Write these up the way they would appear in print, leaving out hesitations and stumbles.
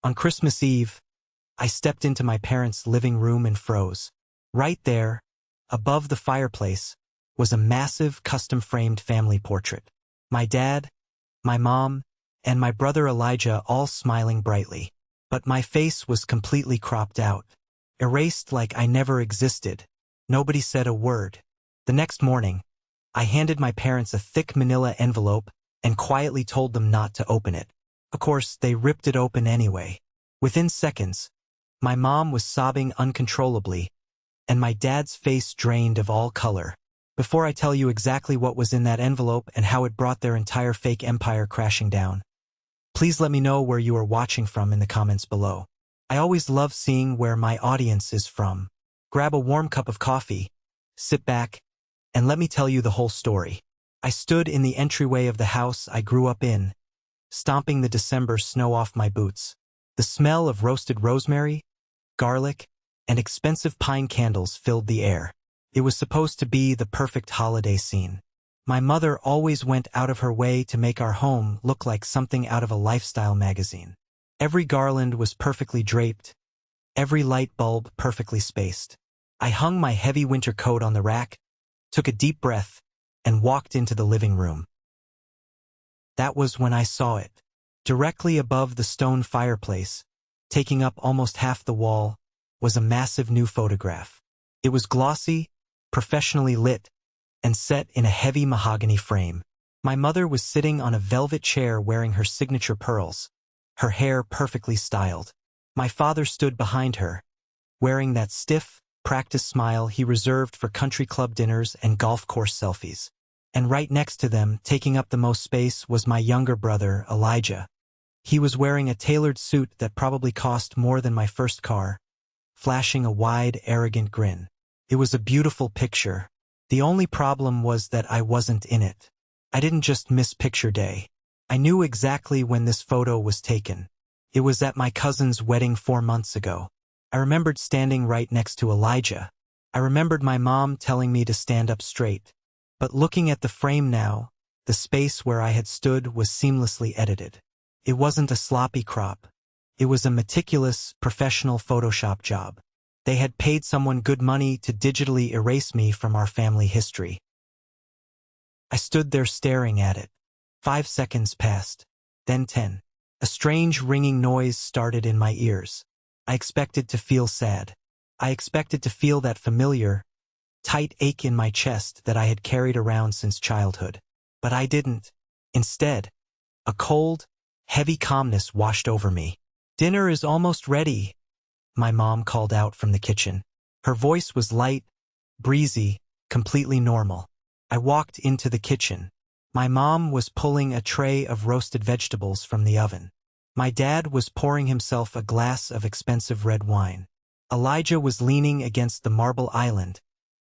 On Christmas Eve, I stepped into my parents' living room and froze. Right there, above the fireplace, was a massive custom-framed family portrait. My dad, my mom, and my brother Elijah all smiling brightly. But my face was completely cropped out, erased like I never existed. Nobody said a word. The next morning, I handed my parents a thick manila envelope and quietly told them not to open it. Of course, they ripped it open anyway. Within seconds, my mom was sobbing uncontrollably, and my dad's face drained of all color. Before I tell you exactly what was in that envelope and how it brought their entire fake empire crashing down, please let me know where you are watching from in the comments below. I always love seeing where my audience is from. Grab a warm cup of coffee, sit back, and let me tell you the whole story. I stood in the entryway of the house I grew up in, stomping the December snow off my boots. The smell of roasted rosemary, garlic, and expensive pine candles filled the air. It was supposed to be the perfect holiday scene. My mother always went out of her way to make our home look like something out of a lifestyle magazine. Every garland was perfectly draped, every light bulb perfectly spaced. I hung my heavy winter coat on the rack, took a deep breath, and walked into the living room. That was when I saw it. Directly above the stone fireplace, taking up almost half the wall, was a massive new photograph. It was glossy, professionally lit, and set in a heavy mahogany frame. My mother was sitting on a velvet chair wearing her signature pearls, her hair perfectly styled. My father stood behind her, wearing that stiff, practiced smile he reserved for country club dinners and golf course selfies. And right next to them, taking up the most space, was my younger brother, Elijah. He was wearing a tailored suit that probably cost more than my first car, flashing a wide, arrogant grin. It was a beautiful picture. The only problem was that I wasn't in it. I didn't just miss picture day. I knew exactly when this photo was taken. It was at my cousin's wedding 4 months ago. I remembered standing right next to Elijah. I remembered my mom telling me to stand up straight. But looking at the frame now, the space where I had stood was seamlessly edited. It wasn't a sloppy crop. It was a meticulous, professional Photoshop job. They had paid someone good money to digitally erase me from our family history. I stood there staring at it. 5 seconds passed, then 10. A strange ringing noise started in my ears. I expected to feel sad. I expected to feel that familiar, tight ache in my chest that I had carried around since childhood. But I didn't. Instead, a cold, heavy calmness washed over me. "Dinner is almost ready," my mom called out from the kitchen. Her voice was light, breezy, completely normal. I walked into the kitchen. My mom was pulling a tray of roasted vegetables from the oven. My dad was pouring himself a glass of expensive red wine. Elijah was leaning against the marble island,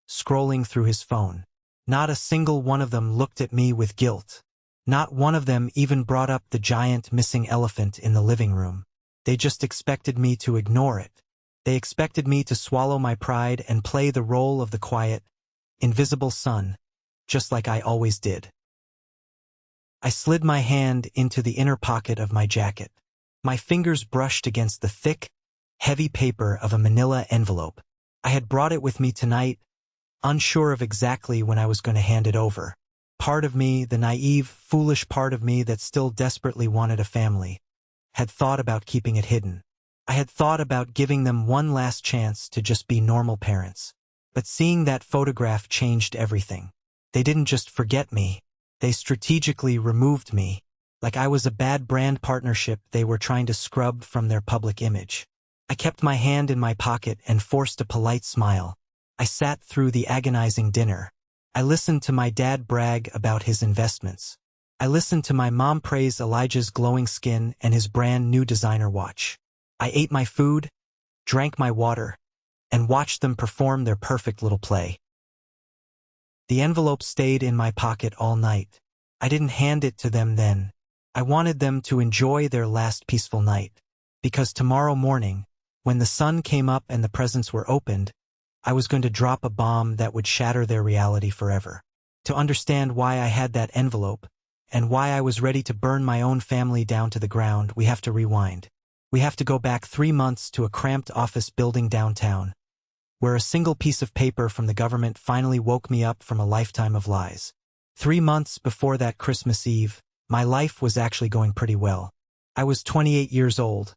scrolling through his phone. Not a single one of them looked at me with guilt. Not one of them even brought up the giant missing elephant in the living room. They just expected me to ignore it. They expected me to swallow my pride and play the role of the quiet, invisible son, just like I always did. I slid my hand into the inner pocket of my jacket. My fingers brushed against the thick, heavy paper of a manila envelope. I had brought it with me tonight, unsure of exactly when I was going to hand it over. Part of me, the naive, foolish part of me that still desperately wanted a family, had thought about keeping it hidden. I had thought about giving them one last chance to just be normal parents. But seeing that photograph changed everything. They didn't just forget me. They strategically removed me, like I was a bad brand partnership they were trying to scrub from their public image. I kept my hand in my pocket and forced a polite smile. I sat through the agonizing dinner. I listened to my dad brag about his investments. I listened to my mom praise Elijah's glowing skin and his brand new designer watch. I ate my food, drank my water, and watched them perform their perfect little play. The envelope stayed in my pocket all night. I didn't hand it to them then. I wanted them to enjoy their last peaceful night. Because tomorrow morning, when the sun came up and the presents were opened, I was going to drop a bomb that would shatter their reality forever. To understand why I had that envelope, and why I was ready to burn my own family down to the ground, we have to rewind. We have to go back 3 months to a cramped office building downtown, where a single piece of paper from the government finally woke me up from a lifetime of lies. 3 months before that Christmas Eve, my life was actually going pretty well. I was 28 years old,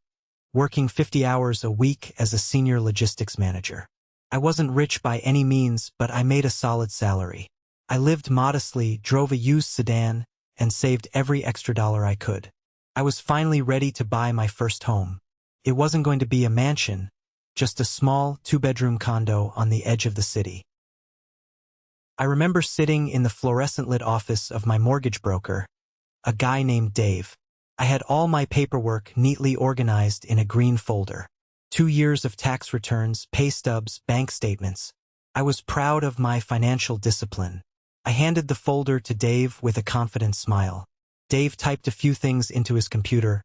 working 50 hours a week as a senior logistics manager. I wasn't rich by any means, but I made a solid salary. I lived modestly, drove a used sedan, and saved every extra dollar I could. I was finally ready to buy my first home. It wasn't going to be a mansion, just a small 2-bedroom condo on the edge of the city. I remember sitting in the fluorescent-lit office of my mortgage broker, a guy named Dave. I had all my paperwork neatly organized in a green folder. 2 years of tax returns, pay stubs, bank statements. I was proud of my financial discipline. I handed the folder to Dave with a confident smile. Dave typed a few things into his computer,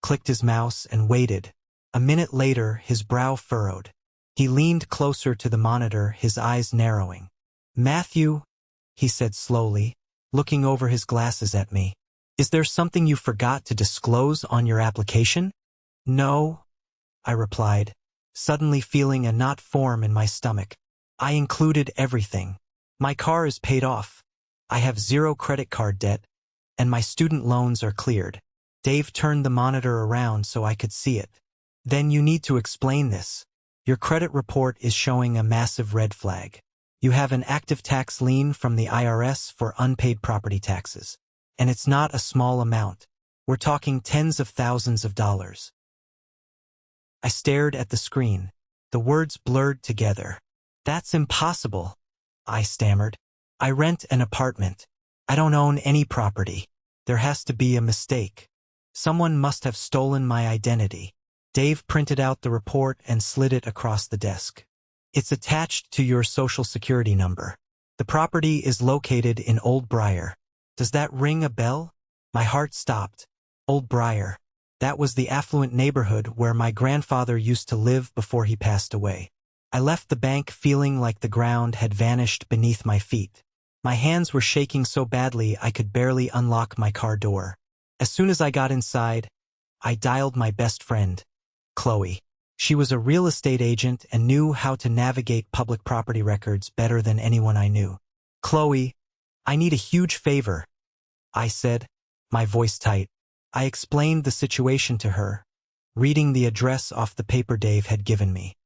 clicked his mouse, and waited. A minute later, his brow furrowed. He leaned closer to the monitor, his eyes narrowing. "Matthew," he said slowly, looking over his glasses at me, "is there something you forgot to disclose on your application?" "No," I replied, suddenly feeling a knot form in my stomach. "I included everything. My car is paid off. I have 0 credit card debt, and my student loans are cleared." Dave turned the monitor around so I could see it. "Then you need to explain this. Your credit report is showing a massive red flag. You have an active tax lien from the IRS for unpaid property taxes. And it's not a small amount. We're talking tens of thousands of dollars." I stared at the screen. The words blurred together. "That's impossible," I stammered. "I rent an apartment. I don't own any property. There has to be a mistake. Someone must have stolen my identity." Dave printed out the report and slid it across the desk. "It's attached to your social security number. The property is located in Old Briar. Does that ring a bell?" My heart stopped. Old Briar. That was the affluent neighborhood where my grandfather used to live before he passed away. I left the bank feeling like the ground had vanished beneath my feet. My hands were shaking so badly I could barely unlock my car door. As soon as I got inside, I dialed my best friend, Chloe. She was a real estate agent and knew how to navigate public property records better than anyone I knew. "Chloe, I need a huge favor," I said, my voice tight. I explained the situation to her, reading the address off the paper Dave had given me.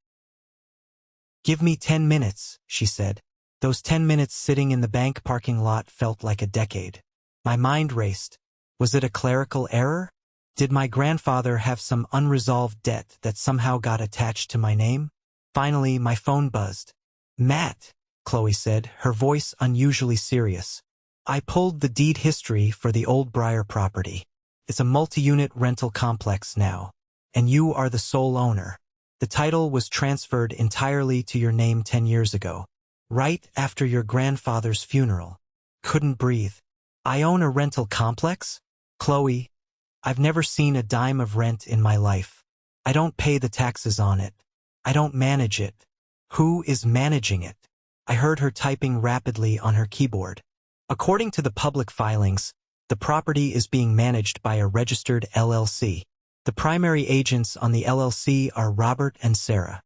"Give me 10 minutes, she said. Those 10 minutes sitting in the bank parking lot felt like a decade. My mind raced. Was it a clerical error? Did my grandfather have some unresolved debt that somehow got attached to my name? Finally, my phone buzzed. "Matt," Chloe said, her voice unusually serious. "I pulled the deed history for the Old Briar property. It's a multi-unit rental complex now, and you are the sole owner. The title was transferred entirely to your name 10 years ago, right after your grandfather's funeral." Couldn't breathe. "I own a rental complex? Chloe, I've never seen a dime of rent in my life. I don't pay the taxes on it. I don't manage it. Who is managing it?" I heard her typing rapidly on her keyboard. "According to the public filings, the property is being managed by a registered LLC. The primary agents on the LLC are Robert and Sarah.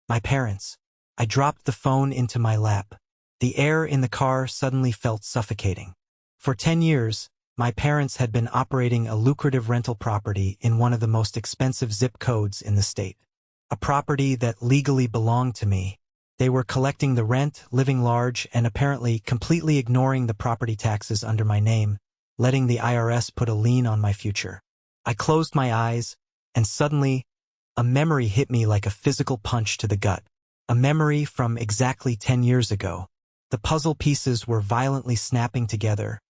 My parents." I dropped the phone into my lap. The air in the car suddenly felt suffocating. For 10 years, my parents had been operating a lucrative rental property in one of the most expensive zip codes in the state. A property that legally belonged to me. They were collecting the rent, living large, and apparently completely ignoring the property taxes under my name, letting the IRS put a lien on my future. I closed my eyes, and suddenly, a memory hit me like a physical punch to the gut. A memory from exactly 10 years ago. The puzzle pieces were violently snapping together,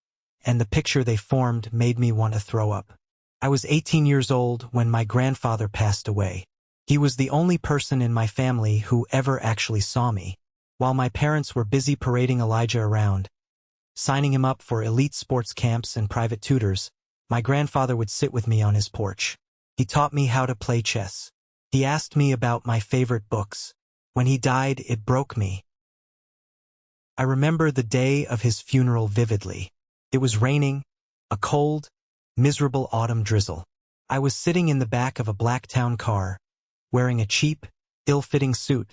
and the picture they formed made me want to throw up. I was 18 years old when my grandfather passed away. He was the only person in my family who ever actually saw me. While my parents were busy parading Elijah around, signing him up for elite sports camps and private tutors, my grandfather would sit with me on his porch. He taught me how to play chess. He asked me about my favorite books. When he died, it broke me. I remember the day of his funeral vividly. It was raining, a cold, miserable autumn drizzle. I was sitting in the back of a black town car, wearing a cheap, ill-fitting suit,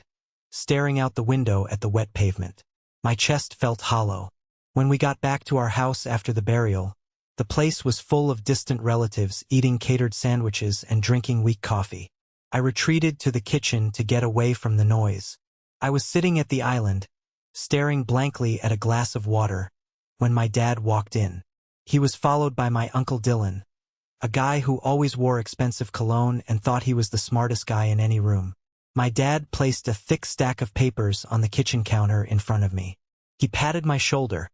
staring out the window at the wet pavement. My chest felt hollow. When we got back to our house after the burial, the place was full of distant relatives eating catered sandwiches and drinking weak coffee. I retreated to the kitchen to get away from the noise. I was sitting at the island, staring blankly at a glass of water, when my dad walked in. He was followed by my Uncle Dylan, a guy who always wore expensive cologne and thought he was the smartest guy in any room. My dad placed a thick stack of papers on the kitchen counter in front of me. He patted my shoulder,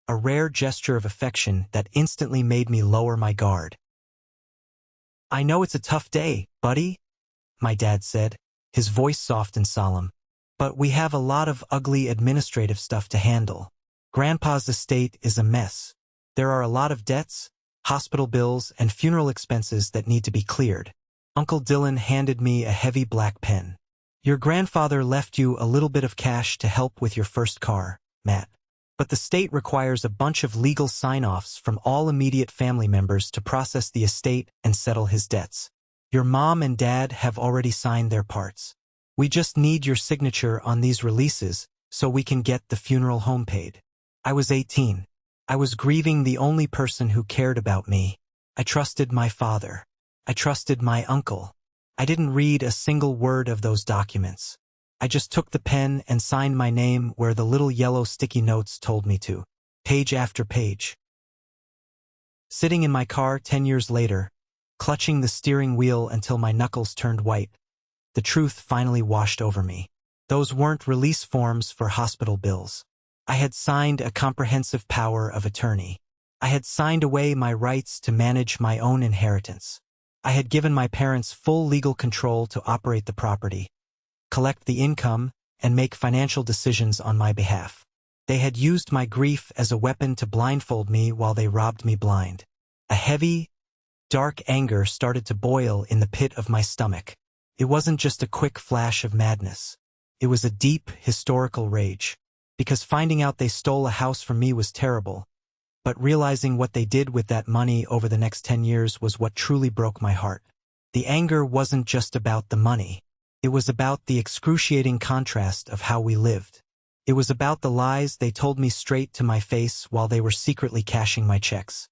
a rare gesture of affection that instantly made me lower my guard. "I know it's a tough day, buddy," my dad said, his voice soft and solemn. "But we have a lot of ugly administrative stuff to handle. Grandpa's estate is a mess. There are a lot of debts, hospital bills, and funeral expenses that need to be cleared." Uncle Dylan handed me a heavy black pen. "Your grandfather left you a little bit of cash to help with your first car, Matt. But the state requires a bunch of legal sign-offs from all immediate family members to process the estate and settle his debts. Your mom and dad have already signed their parts. We just need your signature on these releases so we can get the funeral home paid." I was 18. I was grieving the only person who cared about me. I trusted my father. I trusted my uncle. I didn't read a single word of those documents. I just took the pen and signed my name where the little yellow sticky notes told me to, page after page. Sitting in my car 10 years later, clutching the steering wheel until my knuckles turned white, the truth finally washed over me. Those weren't release forms for hospital bills. I had signed a comprehensive power of attorney. I had signed away my rights to manage my own inheritance. I had given my parents full legal control to operate the property, collect the income, and make financial decisions on my behalf. They had used my grief as a weapon to blindfold me while they robbed me blind. A heavy, dark anger started to boil in the pit of my stomach. It wasn't just a quick flash of madness. It was a deep, historical rage. Because finding out they stole a house from me was terrible, but realizing what they did with that money over the next 10 years was what truly broke my heart. The anger wasn't just about the money. It was about the excruciating contrast of how we lived. It was about the lies they told me straight to my face while they were secretly cashing my checks.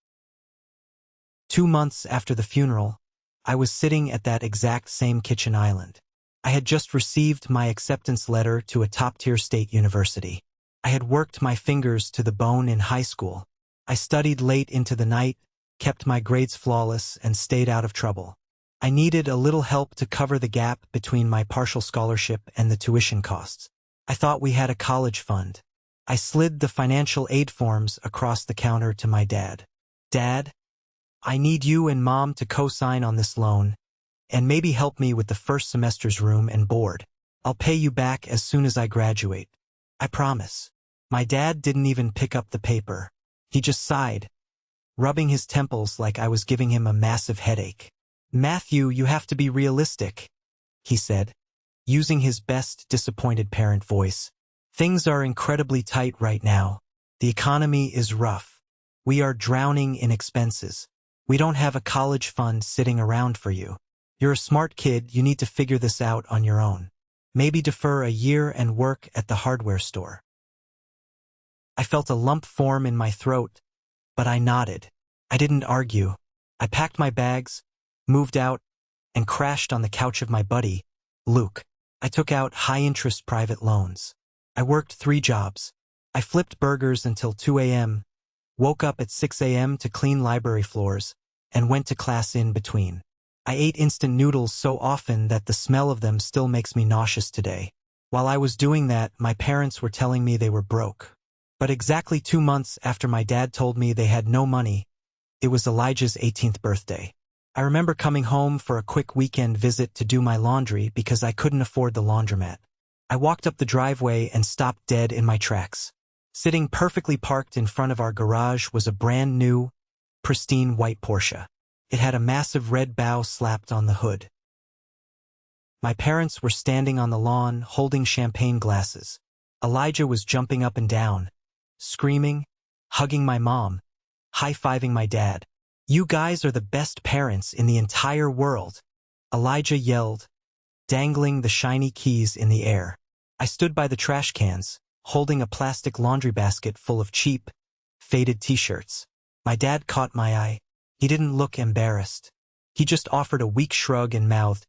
2 months after the funeral, I was sitting at that exact same kitchen island. I had just received my acceptance letter to a top-tier state university. I had worked my fingers to the bone in high school. I studied late into the night, kept my grades flawless, and stayed out of trouble. I needed a little help to cover the gap between my partial scholarship and the tuition costs. I thought we had a college fund. I slid the financial aid forms across the counter to my dad. "Dad, I need you and Mom to co-sign on this loan, and maybe help me with the first semester's room and board. I'll pay you back as soon as I graduate. I promise." My dad didn't even pick up the paper. He just sighed, rubbing his temples like I was giving him a massive headache. "Matthew, you have to be realistic," he said, using his best disappointed parent voice. "Things are incredibly tight right now. The economy is rough. We are drowning in expenses. We don't have a college fund sitting around for you. You're a smart kid, you need to figure this out on your own. Maybe defer a year and work at the hardware store." I felt a lump form in my throat, but I nodded. I didn't argue. I packed my bags, moved out, and crashed on the couch of my buddy, Luke. I took out high-interest private loans. I worked 3 jobs. I flipped burgers until 2 a.m., woke up at 6 a.m. to clean library floors, and went to class in between. I ate instant noodles so often that the smell of them still makes me nauseous today. While I was doing that, my parents were telling me they were broke. But exactly 2 months after my dad told me they had no money, it was Elijah's 18th birthday. I remember coming home for a quick weekend visit to do my laundry because I couldn't afford the laundromat. I walked up the driveway and stopped dead in my tracks. Sitting perfectly parked in front of our garage was a brand new, pristine white Porsche. It had a massive red bow slapped on the hood. My parents were standing on the lawn holding champagne glasses. Elijah was jumping up and down, screaming, hugging my mom, high-fiving my dad. "You guys are the best parents in the entire world," Elijah yelled, dangling the shiny keys in the air. I stood by the trash cans, holding a plastic laundry basket full of cheap, faded t-shirts. My dad caught my eye. He didn't look embarrassed. He just offered a weak shrug and mouthed,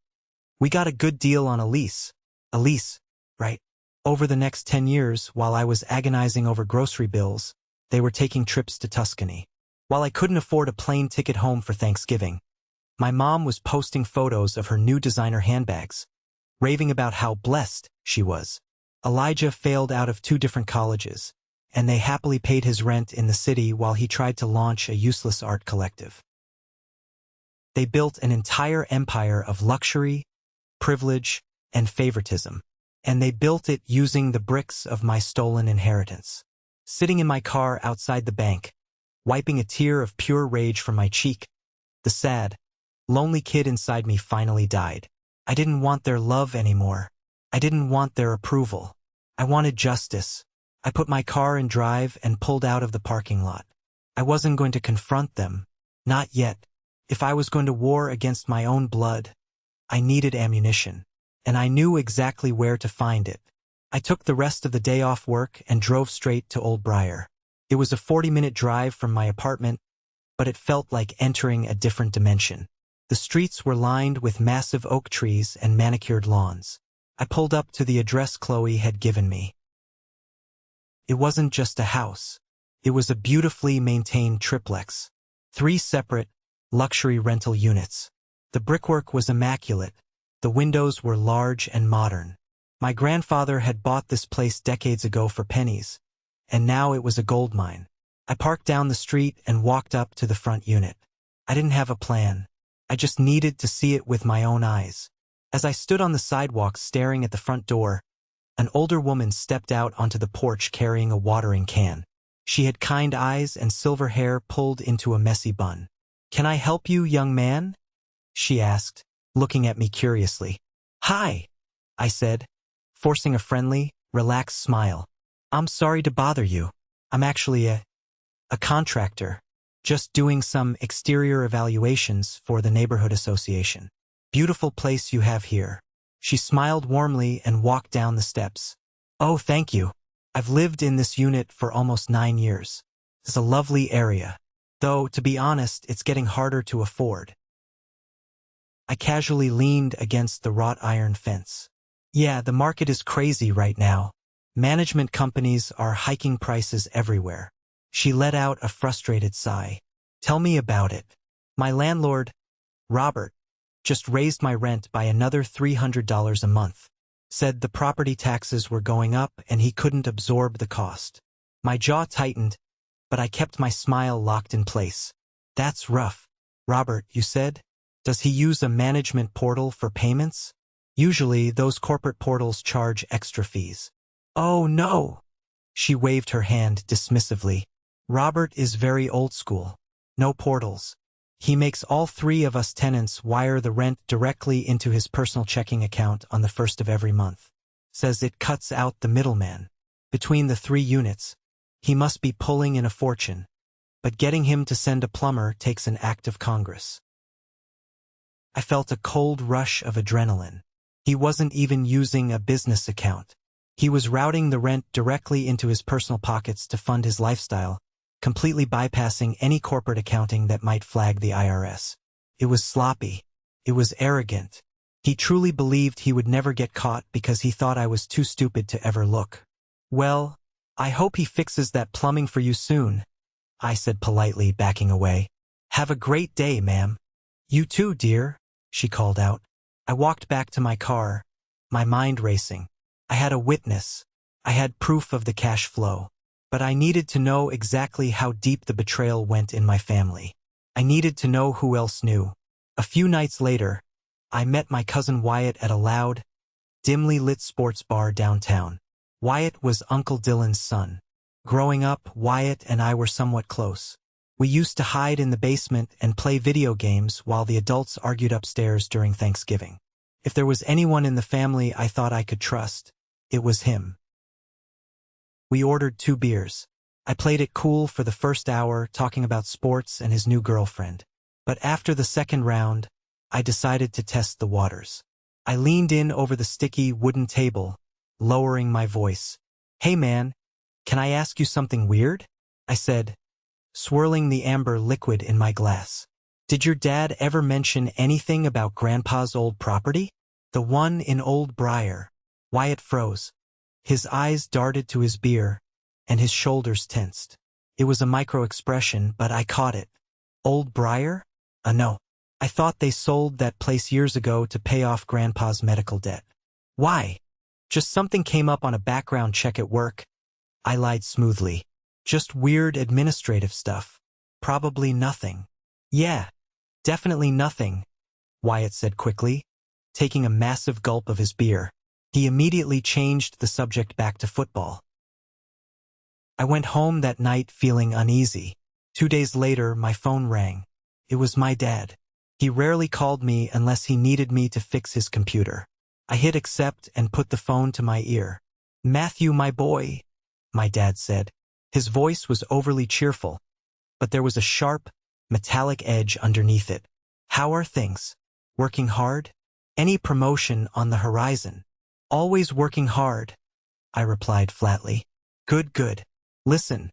"We got a good deal on a lease." A lease, right? Over the next 10 years, while I was agonizing over grocery bills, they were taking trips to Tuscany. While I couldn't afford a plane ticket home for Thanksgiving, my mom was posting photos of her new designer handbags, raving about how blessed she was. Elijah failed out of 2 different colleges, and they happily paid his rent in the city while he tried to launch a useless art collective. They built an entire empire of luxury, privilege, and favoritism, and they built it using the bricks of my stolen inheritance. Sitting in my car outside the bank, wiping a tear of pure rage from my cheek, the sad, lonely kid inside me finally died. I didn't want their love anymore. I didn't want their approval. I wanted justice. I put my car in drive and pulled out of the parking lot. I wasn't going to confront them. Not yet. If I was going to war against my own blood, I needed ammunition, and I knew exactly where to find it. I took the rest of the day off work and drove straight to Old Briar. It was a 40-minute drive from my apartment, but it felt like entering a different dimension. The streets were lined with massive oak trees and manicured lawns. I pulled up to the address Chloe had given me. It wasn't just a house. It was a beautifully maintained triplex. 3 separate, luxury rental units. The brickwork was immaculate. The windows were large and modern. My grandfather had bought this place decades ago for pennies, and now it was a gold mine. I parked down the street and walked up to the front unit. I didn't have a plan. I just needed to see it with my own eyes. As I stood on the sidewalk staring at the front door, an older woman stepped out onto the porch carrying a watering can. She had kind eyes and silver hair pulled into a messy bun. "Can I help you, young man?" she asked, looking at me curiously. "Hi," I said, forcing a friendly, relaxed smile. "I'm sorry to bother you. I'm actually a contractor, just doing some exterior evaluations for the neighborhood association. Beautiful place you have here." She smiled warmly and walked down the steps. "Oh, thank you. I've lived in this unit for almost 9 years. It's a lovely area. Though, to be honest, it's getting harder to afford." I casually leaned against the wrought iron fence. "Yeah, the market is crazy right now. Management companies are hiking prices everywhere." She let out a frustrated sigh. "Tell me about it. My landlord, Robert, just raised my rent by another $300 a month. Said the property taxes were going up and he couldn't absorb the cost." My jaw tightened, but I kept my smile locked in place. "That's rough. Robert, you said? Does he use a management portal for payments? Usually, those corporate portals charge extra fees." "Oh, no." She waved her hand dismissively. "Robert is very old school. No portals. He makes all 3 of us tenants wire the rent directly into his personal checking account on the 1st of every month. Says it cuts out the middleman. Between the 3 units, he must be pulling in a fortune, but getting him to send a plumber takes an act of Congress." I felt a cold rush of adrenaline. He wasn't even using a business account. He was routing the rent directly into his personal pockets to fund his lifestyle, completely bypassing any corporate accounting that might flag the IRS. It was sloppy. It was arrogant. He truly believed he would never get caught because he thought I was too stupid to ever look. "Well, I hope he fixes that plumbing for you soon," I said politely, backing away. "Have a great day, ma'am." "You too, dear," she called out. I walked back to my car, my mind racing. I had a witness. I had proof of the cash flow. But I needed to know exactly how deep the betrayal went in my family. I needed to know who else knew. A few nights later, I met my cousin Wyatt at a loud, dimly lit sports bar downtown. Wyatt was Uncle Dylan's son. Growing up, Wyatt and I were somewhat close. We used to hide in the basement and play video games while the adults argued upstairs during Thanksgiving. If there was anyone in the family I thought I could trust, it was him. We ordered 2 beers. I played it cool for the first hour, talking about sports and his new girlfriend. But after the second round, I decided to test the waters. I leaned in over the sticky wooden table, lowering my voice. "Hey man, can I ask you something weird?" I said, swirling the amber liquid in my glass. "Did your dad ever mention anything about Grandpa's old property? The one in Old Briar?" Wyatt froze. His eyes darted to his beer, and his shoulders tensed. It was a micro-expression, but I caught it. Old Briar? No. I thought they sold that place years ago to pay off Grandpa's medical debt. Why? Just something came up on a background check at work. I lied smoothly. Just weird administrative stuff. Probably nothing. Yeah, definitely nothing, Wyatt said quickly, taking a massive gulp of his beer. He immediately changed the subject back to football. I went home that night feeling uneasy. 2 days later, my phone rang. It was my dad. He rarely called me unless he needed me to fix his computer. I hit accept and put the phone to my ear. "Matthew, my boy," my dad said. His voice was overly cheerful, but there was a sharp, metallic edge underneath it. "How are things? Working hard? Any promotion on the horizon?" "Always working hard," I replied flatly. "Good, good. Listen."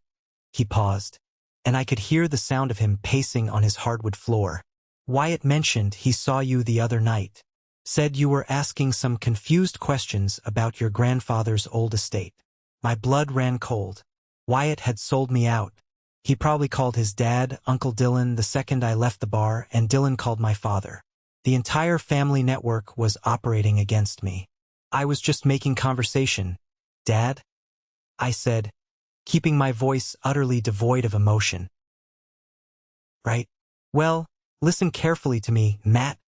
He paused, and I could hear the sound of him pacing on his hardwood floor. "Wyatt mentioned he saw you the other night. Said you were asking some confused questions about your grandfather's old estate." My blood ran cold. Wyatt had sold me out. He probably called his dad Uncle Dylan the second I left the bar, and Dylan called my father. The entire family network was operating against me. I was just making conversation. "Dad?" I said, keeping my voice utterly devoid of emotion. "Right. Well, listen carefully to me, Matt."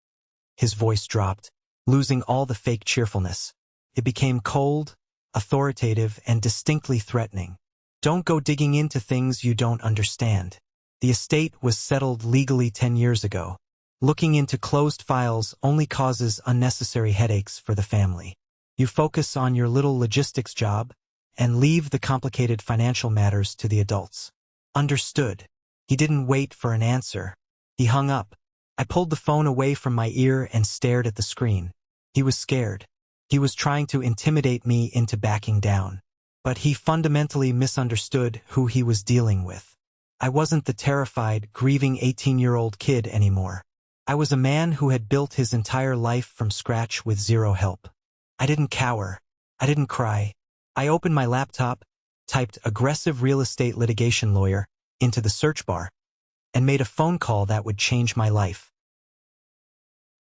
His voice dropped, losing all the fake cheerfulness. It became cold, authoritative, and distinctly threatening. "Don't go digging into things you don't understand. The estate was settled legally 10 years ago. Looking into closed files only causes unnecessary headaches for the family. You focus on your little logistics job and leave the complicated financial matters to the adults." "Understood." He didn't wait for an answer. He hung up. I pulled the phone away from my ear and stared at the screen. He was scared. He was trying to intimidate me into backing down. But he fundamentally misunderstood who he was dealing with. I wasn't the terrified, grieving 18-year-old kid anymore. I was a man who had built his entire life from scratch with zero help. I didn't cower. I didn't cry. I opened my laptop, typed "aggressive real estate litigation lawyer" into the search bar, and made a phone call that would change my life.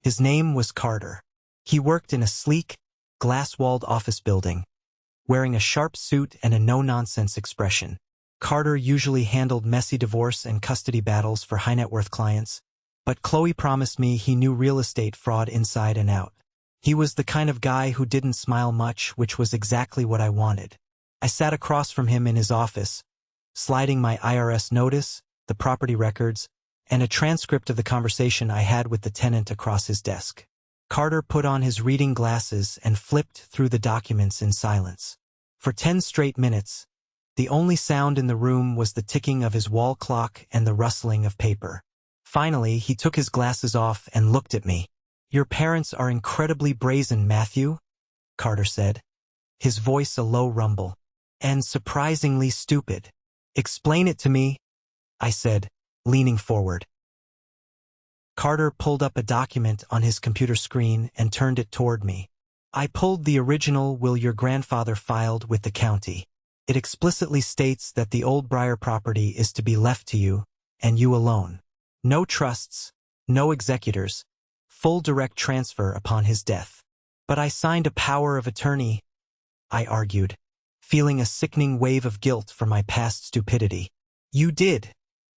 His name was Carter. He worked in a sleek, glass-walled office building, wearing a sharp suit and a no-nonsense expression. Carter usually handled messy divorce and custody battles for high-net-worth clients, but Chloe promised me he knew real estate fraud inside and out. He was the kind of guy who didn't smile much, which was exactly what I wanted. I sat across from him in his office, sliding my IRS notice, the property records, and a transcript of the conversation I had with the tenant across his desk. Carter put on his reading glasses and flipped through the documents in silence. For 10 straight minutes, the only sound in the room was the ticking of his wall clock and the rustling of paper. Finally, he took his glasses off and looked at me. "Your parents are incredibly brazen, Matthew," Carter said, his voice a low rumble. "And surprisingly stupid." "Explain it to me," I said, leaning forward. Carter pulled up a document on his computer screen and turned it toward me. I pulled the original will your grandfather filed with the county. It explicitly states that the Old Briar property is to be left to you, and you alone. No trusts, no executors, full direct transfer upon his death. "But I signed a power of attorney," I argued, feeling a sickening wave of guilt for my past stupidity. "You did,"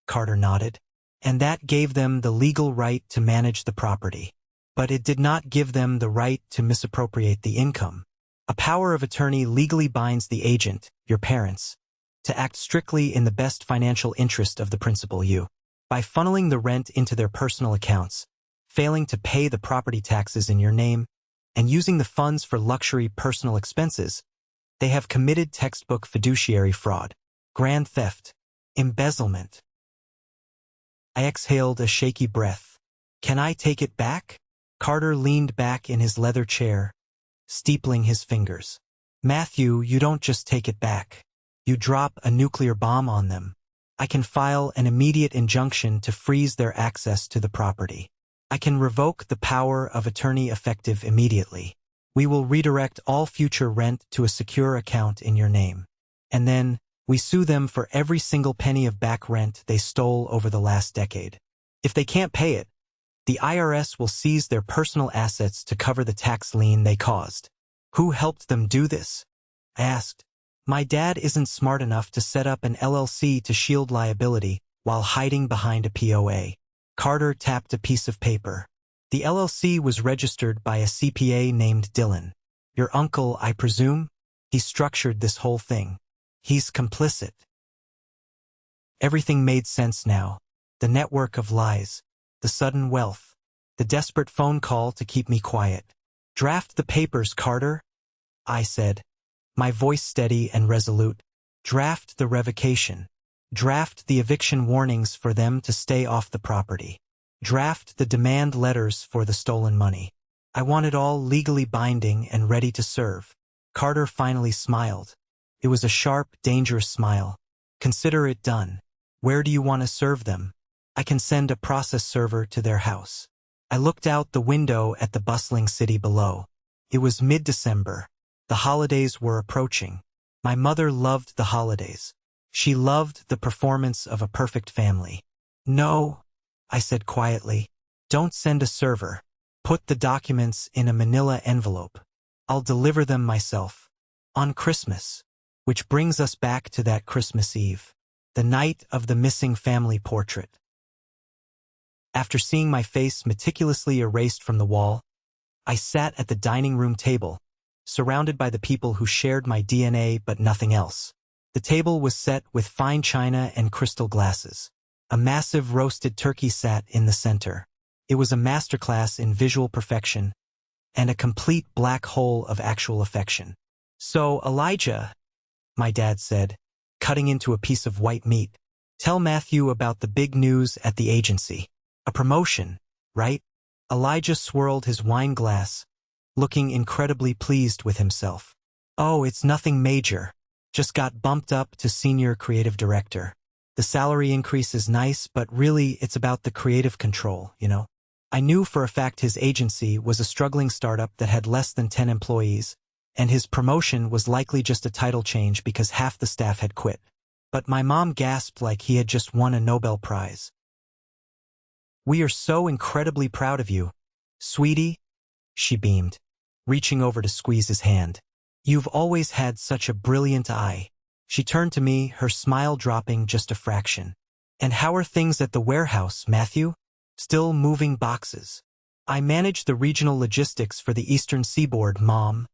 Carter nodded, "and that gave them the legal right to manage the property. But it did not give them the right to misappropriate the income. A power of attorney legally binds the agent, your parents, to act strictly in the best financial interest of the principal you. By funneling the rent into their personal accounts, failing to pay the property taxes in your name, and using the funds for luxury personal expenses, they have committed textbook fiduciary fraud. grand theft, embezzlement. I exhaled a shaky breath. Can I take it back? Carter leaned back in his leather chair, steepling his fingers. Matthew, you don't just take it back. You drop a nuclear bomb on them. I can file an immediate injunction to freeze their access to the property. I can revoke the power of attorney effective immediately. We will redirect all future rent to a secure account in your name. And then, we sue them for every single penny of back rent they stole over the last decade. If they can't pay it, the IRS will seize their personal assets to cover the tax lien they caused. Who helped them do this? I asked. My dad isn't smart enough to set up an LLC to shield liability while hiding behind a POA. Carter tapped a piece of paper. The LLC was registered by a CPA named Dylan. Your uncle, I presume? He structured this whole thing. He's complicit. Everything made sense now. The network of lies, the sudden wealth, the desperate phone call to keep me quiet. Draft the papers, Carter, I said, my voice steady and resolute. Draft the revocation. Draft the eviction warnings for them to stay off the property. Draft the demand letters for the stolen money. I want it all legally binding and ready to serve. Carter finally smiled. It was a sharp, dangerous smile. Consider it done. Where do you want to serve them? I can send a process server to their house. I looked out the window at the bustling city below. It was mid-December. The holidays were approaching. My mother loved the holidays. She loved the performance of a perfect family. No, I said quietly. Don't send a server. Put the documents in a manila envelope. I'll deliver them myself. On Christmas. Which brings us back to that Christmas Eve. The night of the missing family portrait. After seeing my face meticulously erased from the wall, I sat at the dining room table, surrounded by the people who shared my DNA but nothing else. The table was set with fine china and crystal glasses. A massive roasted turkey sat in the center. It was a masterclass in visual perfection and a complete black hole of actual affection. So, Elijah, my dad said, cutting into a piece of white meat, tell Matthew about the big news at the agency. A promotion, right? Elijah swirled his wine glass, looking incredibly pleased with himself. Oh, it's nothing major. Just got bumped up to senior creative director. The salary increase is nice, but really it's about the creative control, you know? I knew for a fact his agency was a struggling startup that had less than 10 employees, and his promotion was likely just a title change because half the staff had quit. But my mom gasped like he had just won a Nobel Prize. We are so incredibly proud of you, sweetie, she beamed, reaching over to squeeze his hand. You've always had such a brilliant eye. She turned to me, her smile dropping just a fraction. And how are things at the warehouse, Matthew? Still moving boxes. I manage the regional logistics for the Eastern Seaboard, Mom,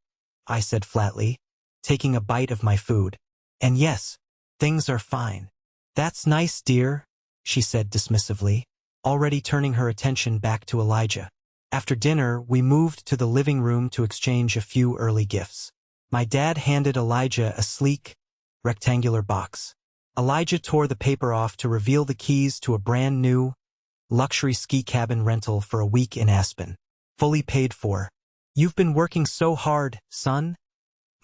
I said flatly, taking a bite of my food. And yes, things are fine. That's nice, dear, she said dismissively, already turning her attention back to Elijah. After dinner, we moved to the living room to exchange a few early gifts. My dad handed Elijah a sleek, rectangular box. Elijah tore the paper off to reveal the keys to a brand new, luxury ski cabin rental for a week in Aspen, fully paid for. You've been working so hard, son,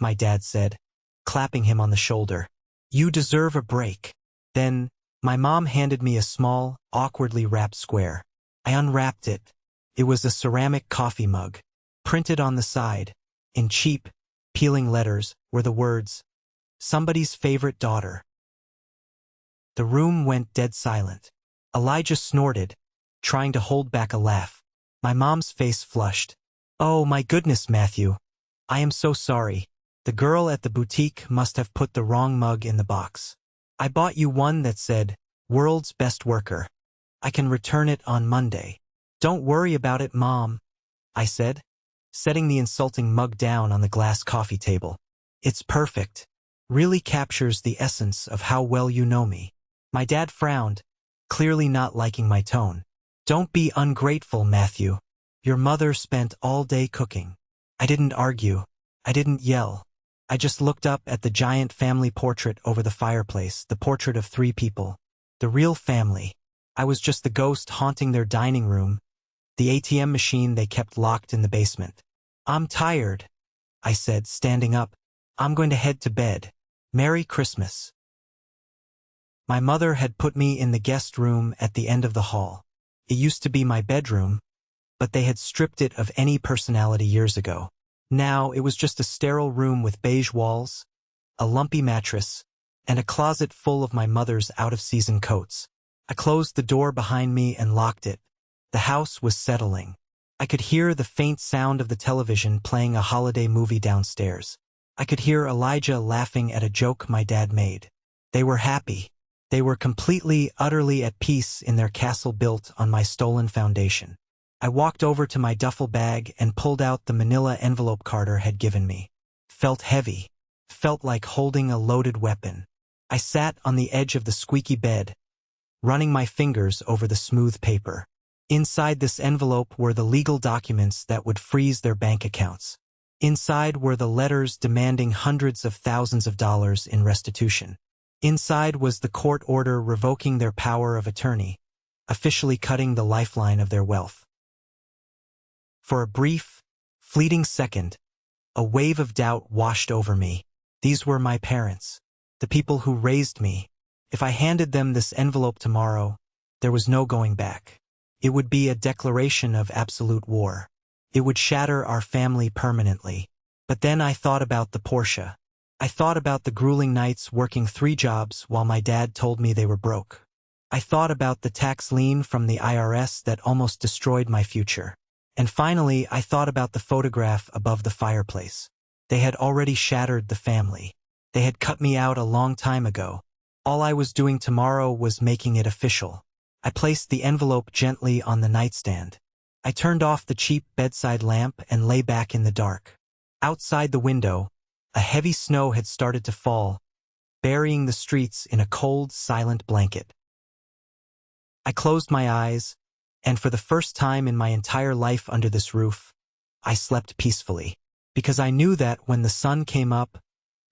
my dad said, clapping him on the shoulder. You deserve a break. Then, my mom handed me a small, awkwardly wrapped square. I unwrapped it. It was a ceramic coffee mug. Printed on the side, in cheap, peeling letters, were the words, "Somebody's favorite daughter." The room went dead silent. Elijah snorted, trying to hold back a laugh. My mom's face flushed. Oh my goodness, Matthew. I am so sorry. The girl at the boutique must have put the wrong mug in the box. I bought you one that said, "World's Best Worker." I can return it on Monday. Don't worry about it, Mom, I said, setting the insulting mug down on the glass coffee table. It's perfect. Really captures the essence of how well you know me. My dad frowned, clearly not liking my tone. Don't be ungrateful, Matthew. Your mother spent all day cooking. I didn't argue. I didn't yell. I just looked up at the giant family portrait over the fireplace, the portrait of 3 people. The real family. I was just the ghost haunting their dining room, the ATM machine they kept locked in the basement. "I'm tired," I said, standing up. "I'm going to head to bed. Merry Christmas." My mother had put me in the guest room at the end of the hall. It used to be my bedroom, but they had stripped it of any personality years ago. Now it was just a sterile room with beige walls, a lumpy mattress, and a closet full of my mother's out-of-season coats. I closed the door behind me and locked it. The house was settling. I could hear the faint sound of the television playing a holiday movie downstairs. I could hear Elijah laughing at a joke my dad made. They were happy. They were completely, utterly at peace in their castle built on my stolen foundation. I walked over to my duffel bag and pulled out the manila envelope Carter had given me. Felt heavy. Felt like holding a loaded weapon. I sat on the edge of the squeaky bed, running my fingers over the smooth paper. Inside this envelope were the legal documents that would freeze their bank accounts. Inside were the letters demanding hundreds of thousands of dollars in restitution. Inside was the court order revoking their power of attorney, officially cutting the lifeline of their wealth. For a brief, fleeting second, a wave of doubt washed over me. These were my parents, the people who raised me. If I handed them this envelope tomorrow, there was no going back. It would be a declaration of absolute war. It would shatter our family permanently. But then I thought about the Porsche. I thought about the grueling nights working 3 jobs while my dad told me they were broke. I thought about the tax lien from the IRS that almost destroyed my future. And finally, I thought about the photograph above the fireplace. They had already shattered the family. They had cut me out a long time ago. All I was doing tomorrow was making it official. I placed the envelope gently on the nightstand. I turned off the cheap bedside lamp and lay back in the dark. Outside the window, a heavy snow had started to fall, burying the streets in a cold, silent blanket. I closed my eyes, and for the first time in my entire life under this roof, I slept peacefully, because I knew that when the sun came up,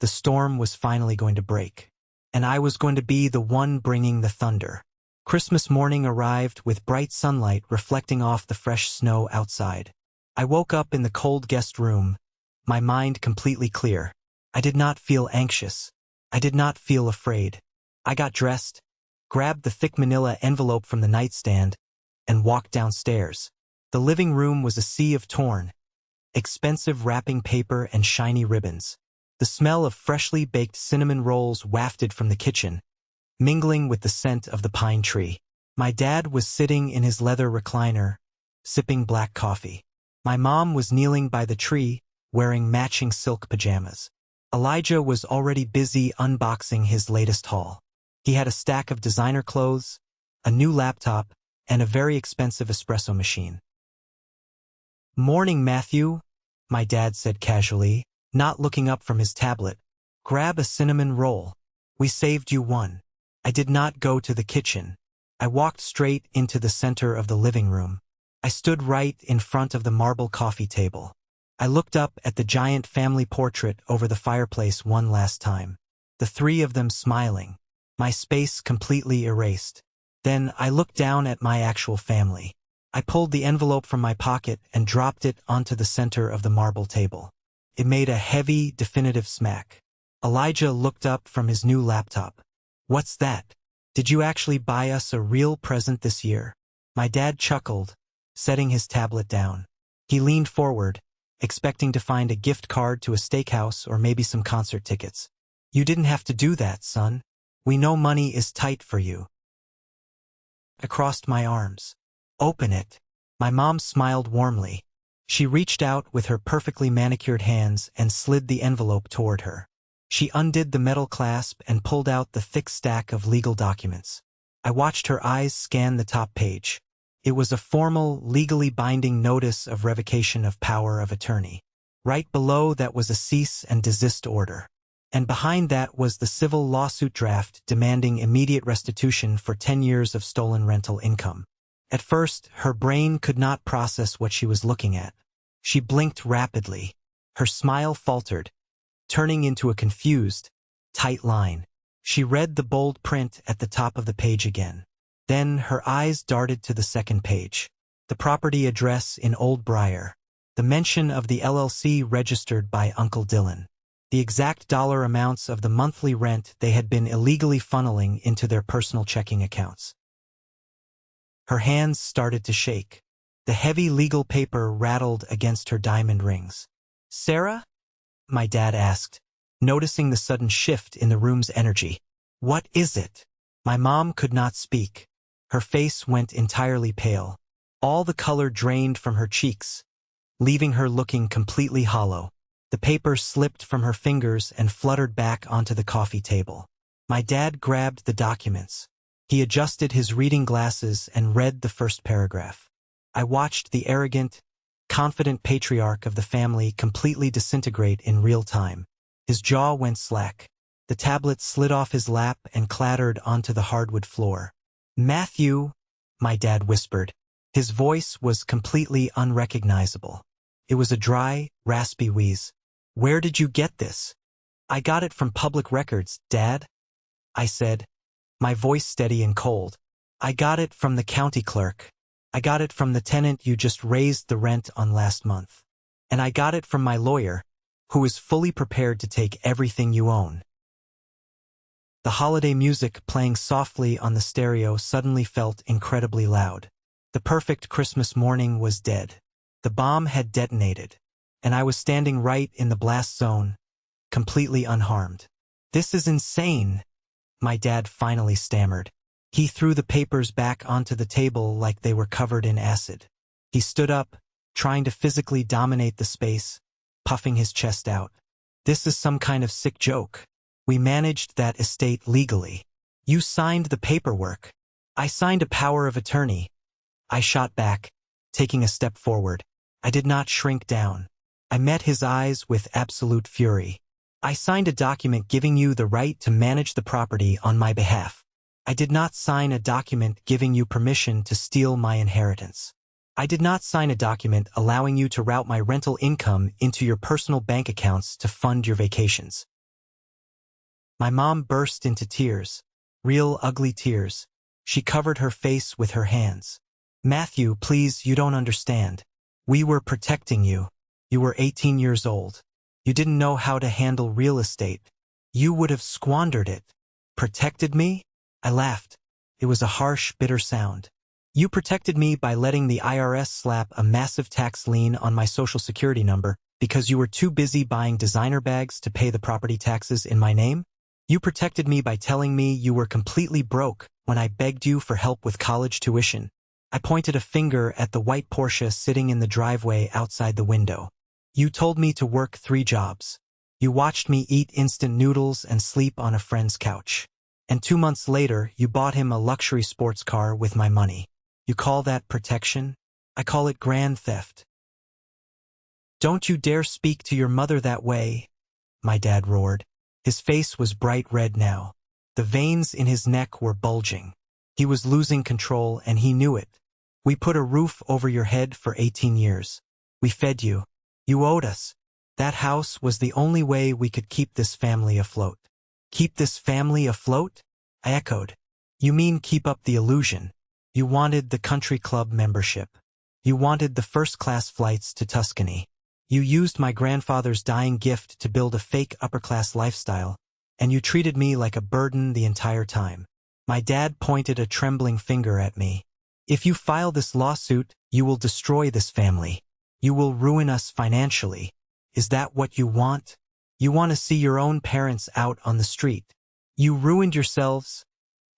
the storm was finally going to break, and I was going to be the one bringing the thunder. Christmas morning arrived with bright sunlight reflecting off the fresh snow outside. I woke up in the cold guest room, my mind completely clear. I did not feel anxious. I did not feel afraid. I got dressed, grabbed the thick manila envelope from the nightstand, and walked downstairs. The living room was a sea of torn, expensive wrapping paper and shiny ribbons. The smell of freshly baked cinnamon rolls wafted from the kitchen, mingling with the scent of the pine tree. My dad was sitting in his leather recliner, sipping black coffee. My mom was kneeling by the tree, wearing matching silk pajamas. Elijah was already busy unboxing his latest haul. He had a stack of designer clothes, a new laptop, and a very expensive espresso machine. "Morning, Matthew," my dad said casually, not looking up from his tablet. "Grab a cinnamon roll. We saved you one." I did not go to the kitchen. I walked straight into the center of the living room. I stood right in front of the marble coffee table. I looked up at the giant family portrait over the fireplace one last time. The 3 of them smiling. My space completely erased. Then I looked down at my actual family. I pulled the envelope from my pocket and dropped it onto the center of the marble table. It made a heavy, definitive smack. Elijah looked up from his new laptop. "What's that? Did you actually buy us a real present this year?" My dad chuckled, setting his tablet down. He leaned forward, expecting to find a gift card to a steakhouse or maybe some concert tickets. "You didn't have to do that, son. We know money is tight for you." I crossed my arms. "Open it." My mom smiled warmly. She reached out with her perfectly manicured hands and slid the envelope toward her. She undid the metal clasp and pulled out the thick stack of legal documents. I watched her eyes scan the top page. It was a formal, legally binding notice of revocation of power of attorney. Right below that was a cease and desist order. And behind that was the civil lawsuit draft demanding immediate restitution for 10 years of stolen rental income. At first, her brain could not process what she was looking at. She blinked rapidly. Her smile faltered. turning into a confused, tight line. She read the bold print at the top of the page again. Then her eyes darted to the second page. The property address in Old Briar. The mention of the LLC registered by Uncle Dylan. The exact dollar amounts of the monthly rent they had been illegally funneling into their personal checking accounts. Her hands started to shake. The heavy legal paper rattled against her diamond rings. "Sarah?" my dad asked, noticing the sudden shift in the room's energy. "What is it?" My mom could not speak. Her face went entirely pale. All the color drained from her cheeks, leaving her looking completely hollow. The paper slipped from her fingers and fluttered back onto the coffee table. My dad grabbed the documents. He adjusted his reading glasses and read the first paragraph. I watched the arrogant, confident patriarch of the family completely disintegrate in real time. His jaw went slack. The tablet slid off his lap and clattered onto the hardwood floor. "Matthew," my dad whispered. His voice was completely unrecognizable. It was a dry, raspy wheeze. "Where did you get this?" "I got it from public records, Dad," I said, my voice steady and cold. "I got it from the county clerk. I got it from the tenant you just raised the rent on last month. And I got it from my lawyer, who is fully prepared to take everything you own." The holiday music playing softly on the stereo suddenly felt incredibly loud. The perfect Christmas morning was dead. The bomb had detonated, and I was standing right in the blast zone, completely unharmed. "This is insane," my dad finally stammered. He threw the papers back onto the table like they were covered in acid. He stood up, trying to physically dominate the space, puffing his chest out. "This is some kind of sick joke. We managed that estate legally. You signed the paperwork." "I signed a power of attorney," I shot back, taking a step forward. I did not shrink down. I met his eyes with absolute fury. "I signed a document giving you the right to manage the property on my behalf. I did not sign a document giving you permission to steal my inheritance. I did not sign a document allowing you to route my rental income into your personal bank accounts to fund your vacations." My mom burst into tears, real ugly tears. She covered her face with her hands. "Matthew, please, you don't understand. We were protecting you. You were 18 years old. You didn't know how to handle real estate. You would have squandered it." "Protected me?" I laughed. It was a harsh, bitter sound. "You protected me by letting the IRS slap a massive tax lien on my social security number because you were too busy buying designer bags to pay the property taxes in my name? You protected me by telling me you were completely broke when I begged you for help with college tuition." I pointed a finger at the white Porsche sitting in the driveway outside the window. "You told me to work 3 jobs. You watched me eat instant noodles and sleep on a friend's couch. And 2 months later, you bought him a luxury sports car with my money. You call that protection? I call it grand theft." "Don't you dare speak to your mother that way," my dad roared. His face was bright red now. The veins in his neck were bulging. He was losing control, and he knew it. "We put a roof over your head for 18 years. We fed you. You owed us. That house was the only way we could keep this family afloat." "Keep this family afloat?" I echoed. "You mean keep up the illusion. You wanted the country club membership. You wanted the first-class flights to Tuscany. You used my grandfather's dying gift to build a fake upper-class lifestyle, and you treated me like a burden the entire time." My dad pointed a trembling finger at me. "If you file this lawsuit, you will destroy this family. You will ruin us financially. Is that what you want? You want to see your own parents out on the street. You ruined yourselves,"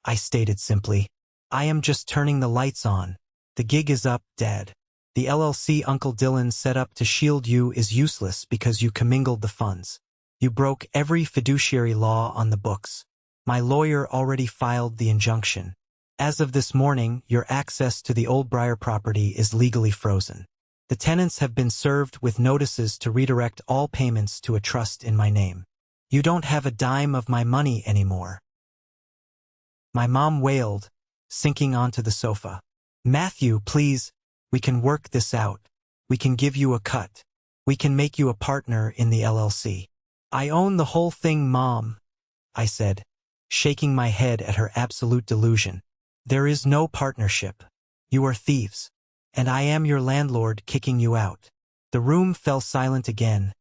I stated simply. "I am just turning the lights on. The gig is up, Dad. The LLC Uncle Dylan set up to shield you is useless because you commingled the funds. You broke every fiduciary law on the books. My lawyer already filed the injunction. As of this morning, your access to the Old Briar property is legally frozen. The tenants have been served with notices to redirect all payments to a trust in my name. You don't have a dime of my money anymore." My mom wailed, sinking onto the sofa. "Matthew, please, we can work this out. We can give you a cut. We can make you a partner in the LLC. I own the whole thing, Mom, I said, shaking my head at her absolute delusion. There is no partnership. You are thieves. And I am your landlord kicking you out. The room fell silent again,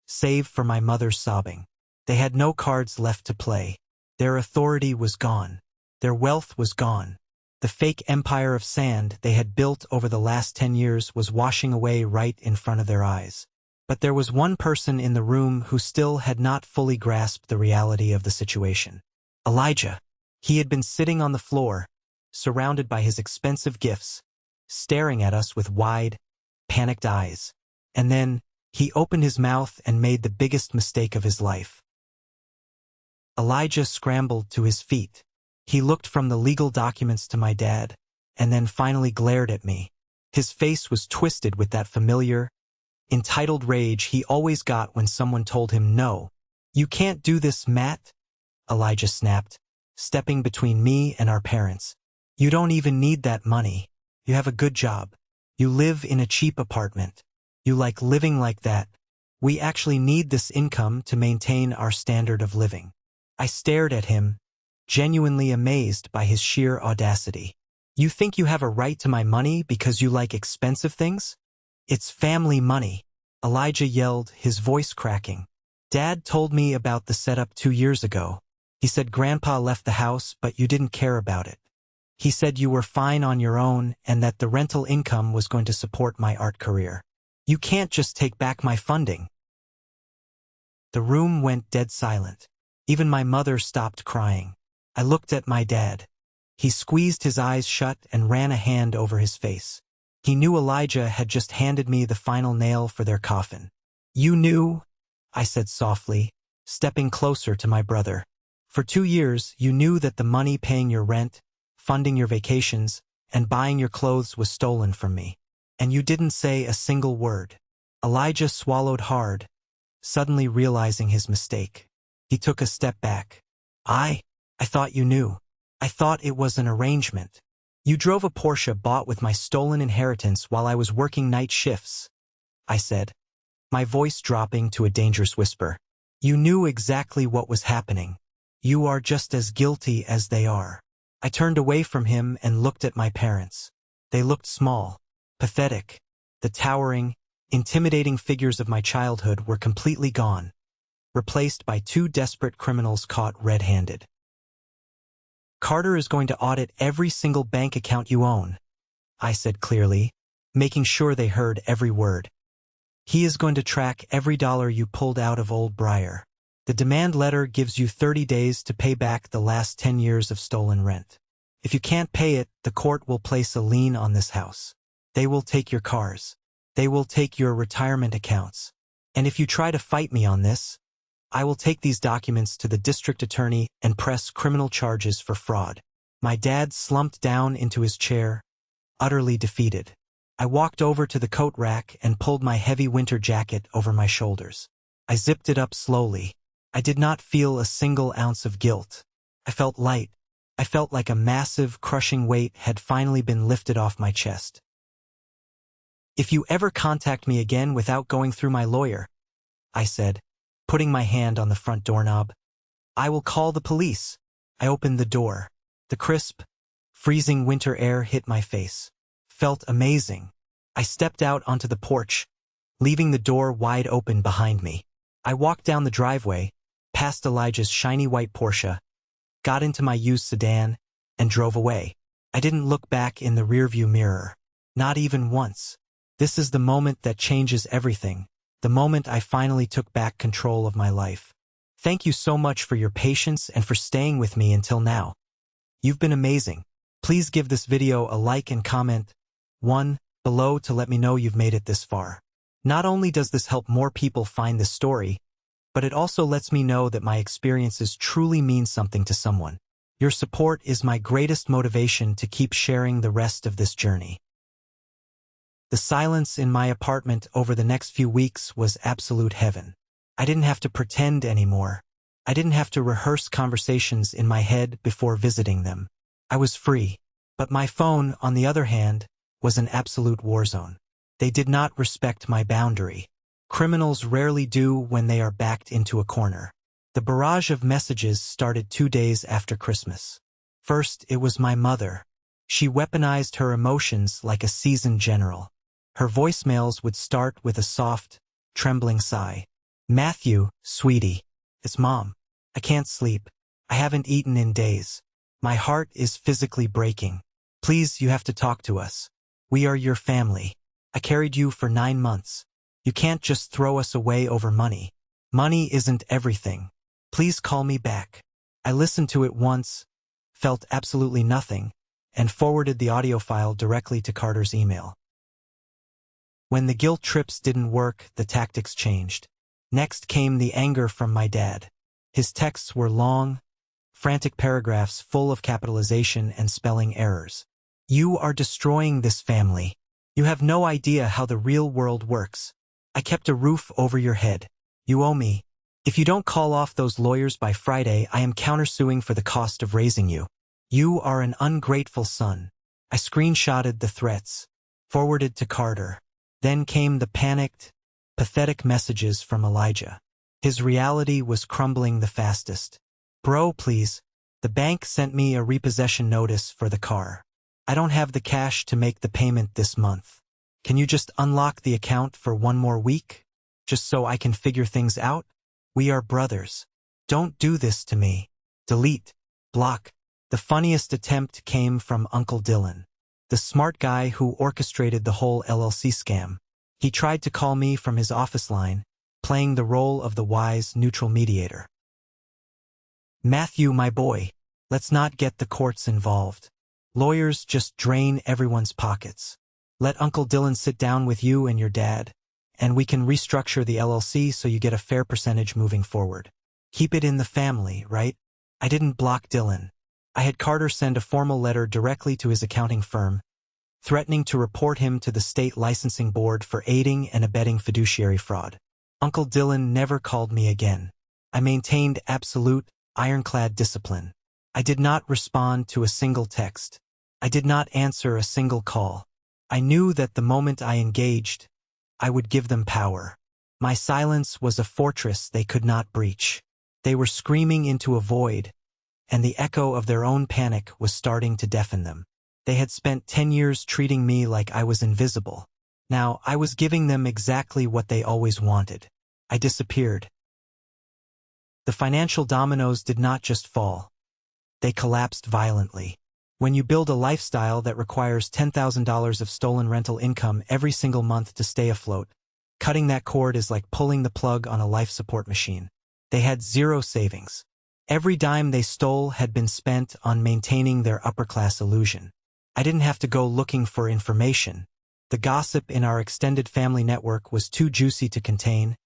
save for my mother's sobbing. They had no cards left to play. Their authority was gone. Their wealth was gone. The fake empire of sand they had built over the last 10 years was washing away right in front of their eyes. But there was one person in the room who still had not fully grasped the reality of the situation. Elijah. He had been sitting on the floor, surrounded by his expensive gifts, staring at us with wide, panicked eyes. And then, he opened his mouth and made the biggest mistake of his life. Elijah scrambled to his feet. He looked from the legal documents to my dad, and then finally glared at me. His face was twisted with that familiar, entitled rage he always got when someone told him no. You can't do this, Matt, Elijah snapped, stepping between me and our parents. You don't even need that money. You have a good job. You live in a cheap apartment. You like living like that. We actually need this income to maintain our standard of living. I stared at him, genuinely amazed by his sheer audacity. You think you have a right to my money because you like expensive things? It's family money, Elijah yelled, his voice cracking. Dad told me about the setup 2 years ago. He said Grandpa left the house, but you didn't care about it. He said you were fine on your own and that the rental income was going to support my art career. You can't just take back my funding. The room went dead silent. Even my mother stopped crying. I looked at my dad. He squeezed his eyes shut and ran a hand over his face. He knew Elijah had just handed me the final nail for their coffin. You knew, I said softly, stepping closer to my brother. For 2 years, you knew that the money paying your rent, funding your vacations, and buying your clothes was stolen from me. And you didn't say a single word. Elijah swallowed hard, suddenly realizing his mistake. He took a step back. I thought you knew. I thought it was an arrangement. You drove a Porsche bought with my stolen inheritance while I was working night shifts, I said, my voice dropping to a dangerous whisper. You knew exactly what was happening. You are just as guilty as they are. I turned away from him and looked at my parents. They looked small, pathetic. The towering, intimidating figures of my childhood were completely gone, replaced by 2 desperate criminals caught red-handed. Carter is going to audit every single bank account you own, I said clearly, making sure they heard every word. He is going to track every dollar you pulled out of Old Briar. The demand letter gives you 30 days to pay back the last 10 years of stolen rent. If you can't pay it, the court will place a lien on this house. They will take your cars. They will take your retirement accounts. And if you try to fight me on this, I will take these documents to the district attorney and press criminal charges for fraud. My dad slumped down into his chair, utterly defeated. I walked over to the coat rack and pulled my heavy winter jacket over my shoulders. I zipped it up slowly. I did not feel a single ounce of guilt. I felt light. I felt like a massive, crushing weight had finally been lifted off my chest. If you ever contact me again without going through my lawyer, I said, putting my hand on the front doorknob, I will call the police. I opened the door. The crisp, freezing winter air hit my face. Felt amazing. I stepped out onto the porch, leaving the door wide open behind me. I walked down the driveway, past Elijah's shiny white Porsche, got into my used sedan, and drove away. I didn't look back in the rearview mirror. Not even once. This is the moment that changes everything. The moment I finally took back control of my life. Thank you so much for your patience and for staying with me until now. You've been amazing. Please give this video a like and comment 1 below to let me know you've made it this far. Not only does this help more people find this story, but it also lets me know that my experiences truly mean something to someone. Your support is my greatest motivation to keep sharing the rest of this journey. The silence in my apartment over the next few weeks was absolute heaven. I didn't have to pretend anymore. I didn't have to rehearse conversations in my head before visiting them. I was free. But my phone, on the other hand, was an absolute war zone. They did not respect my boundary. Criminals rarely do when they are backed into a corner. The barrage of messages started 2 days after Christmas. First, it was my mother. She weaponized her emotions like a seasoned general. Her voicemails would start with a soft, trembling sigh. "Matthew, sweetie. It's Mom. I can't sleep. I haven't eaten in days. My heart is physically breaking. Please, you have to talk to us. We are your family. I carried you for 9 months. You can't just throw us away over money. Money isn't everything. Please call me back." I listened to it once, felt absolutely nothing, and forwarded the audio file directly to Carter's email. When the guilt trips didn't work, the tactics changed. Next came the anger from my dad. His texts were long, frantic paragraphs full of capitalization and spelling errors. "You are destroying this family. You have no idea how the real world works. I kept a roof over your head. You owe me. If you don't call off those lawyers by Friday, I am countersuing for the cost of raising you. You are an ungrateful son." I screenshotted the threats, forwarded to Carter. Then came the panicked, pathetic messages from Elijah. His reality was crumbling the fastest. "Bro, please. The bank sent me a repossession notice for the car. I don't have the cash to make the payment this month. Can you just unlock the account for 1 more week? Just so I can figure things out? We are brothers. Don't do this to me. Delete. Block." The funniest attempt came from Uncle Dylan, the smart guy who orchestrated the whole LLC scam. He tried to call me from his office line, playing the role of the wise, neutral mediator. "Matthew, my boy, let's not get the courts involved. Lawyers just drain everyone's pockets. Let Uncle Dylan sit down with you and your dad, and we can restructure the LLC so you get a fair percentage moving forward. Keep it in the family, right?" I didn't block Dylan. I had Carter send a formal letter directly to his accounting firm, threatening to report him to the state licensing board for aiding and abetting fiduciary fraud. Uncle Dylan never called me again. I maintained absolute, ironclad discipline. I did not respond to a single text. I did not answer a single call. I knew that the moment I engaged, I would give them power. My silence was a fortress they could not breach. They were screaming into a void, and the echo of their own panic was starting to deafen them. They had spent 10 years treating me like I was invisible. Now I was giving them exactly what they always wanted. I disappeared. The financial dominoes did not just fall. They collapsed violently. When you build a lifestyle that requires $10,000 of stolen rental income every single month to stay afloat, cutting that cord is like pulling the plug on a life support machine. They had zero savings. Every dime they stole had been spent on maintaining their upper-class illusion. I didn't have to go looking for information. The gossip in our extended family network was too juicy to contain,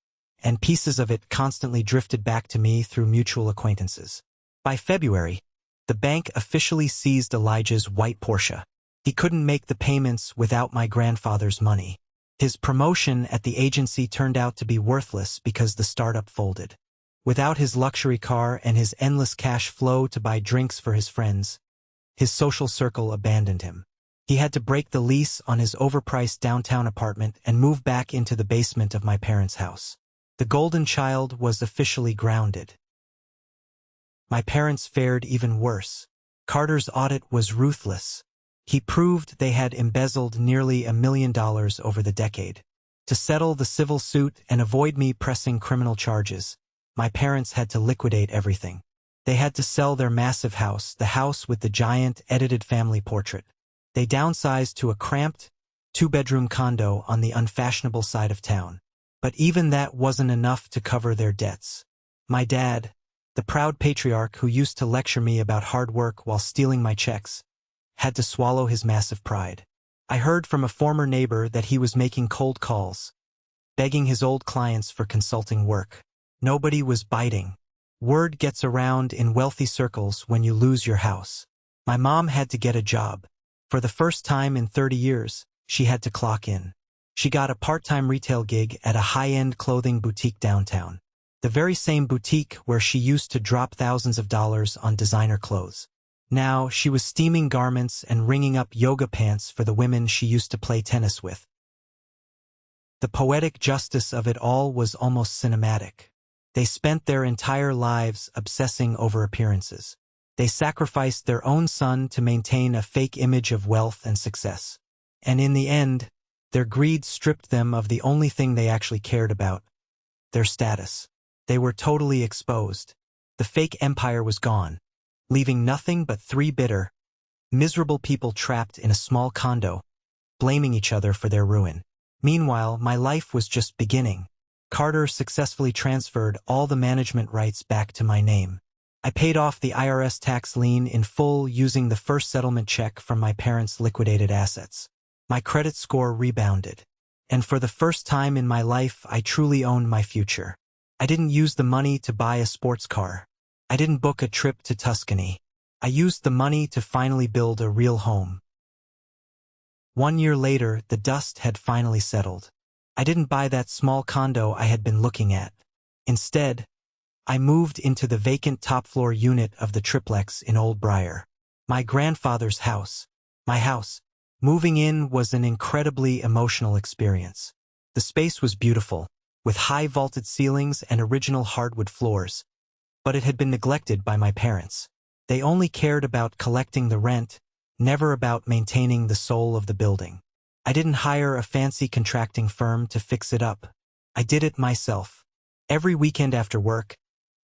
and pieces of it constantly drifted back to me through mutual acquaintances. By February, the bank officially seized Elijah's white Porsche. He couldn't make the payments without my grandfather's money. His promotion at the agency turned out to be worthless because the startup folded. Without his luxury car and his endless cash flow to buy drinks for his friends, his social circle abandoned him. He had to break the lease on his overpriced downtown apartment and move back into the basement of my parents' house. The golden child was officially grounded. My parents fared even worse. Carter's audit was ruthless. He proved they had embezzled nearly $1 million over the decade. To settle the civil suit and avoid me pressing criminal charges, my parents had to liquidate everything. They had to sell their massive house, the house with the giant, edited family portrait. They downsized to a cramped, 2-bedroom condo on the unfashionable side of town. But even that wasn't enough to cover their debts. My dad, the proud patriarch who used to lecture me about hard work while stealing my checks, had to swallow his massive pride. I heard from a former neighbor that he was making cold calls, begging his old clients for consulting work. Nobody was biting. Word gets around in wealthy circles when you lose your house. My mom had to get a job. For the first time in 30 years, she had to clock in. She got a part-time retail gig at a high-end clothing boutique downtown. The very same boutique where she used to drop thousands of dollars on designer clothes. Now she was steaming garments and ringing up yoga pants for the women she used to play tennis with. The poetic justice of it all was almost cinematic. They spent their entire lives obsessing over appearances. They sacrificed their own son to maintain a fake image of wealth and success. And in the end, their greed stripped them of the only thing they actually cared about, their status. They were totally exposed. The fake empire was gone, leaving nothing but three bitter, miserable people trapped in a small condo, blaming each other for their ruin. Meanwhile, my life was just beginning. Carter successfully transferred all the management rights back to my name. I paid off the IRS tax lien in full using the first settlement check from my parents' liquidated assets. My credit score rebounded. And for the first time in my life, I truly owned my future. I didn't use the money to buy a sports car. I didn't book a trip to Tuscany. I used the money to finally build a real home. 1 year later, the dust had finally settled. I didn't buy that small condo I had been looking at. Instead, I moved into the vacant top-floor unit of the triplex in Old Briar. My grandfather's house. My house. Moving in was an incredibly emotional experience. The space was beautiful, with high vaulted ceilings and original hardwood floors. But it had been neglected by my parents. They only cared about collecting the rent, never about maintaining the soul of the building. I didn't hire a fancy contracting firm to fix it up. I did it myself. Every weekend after work,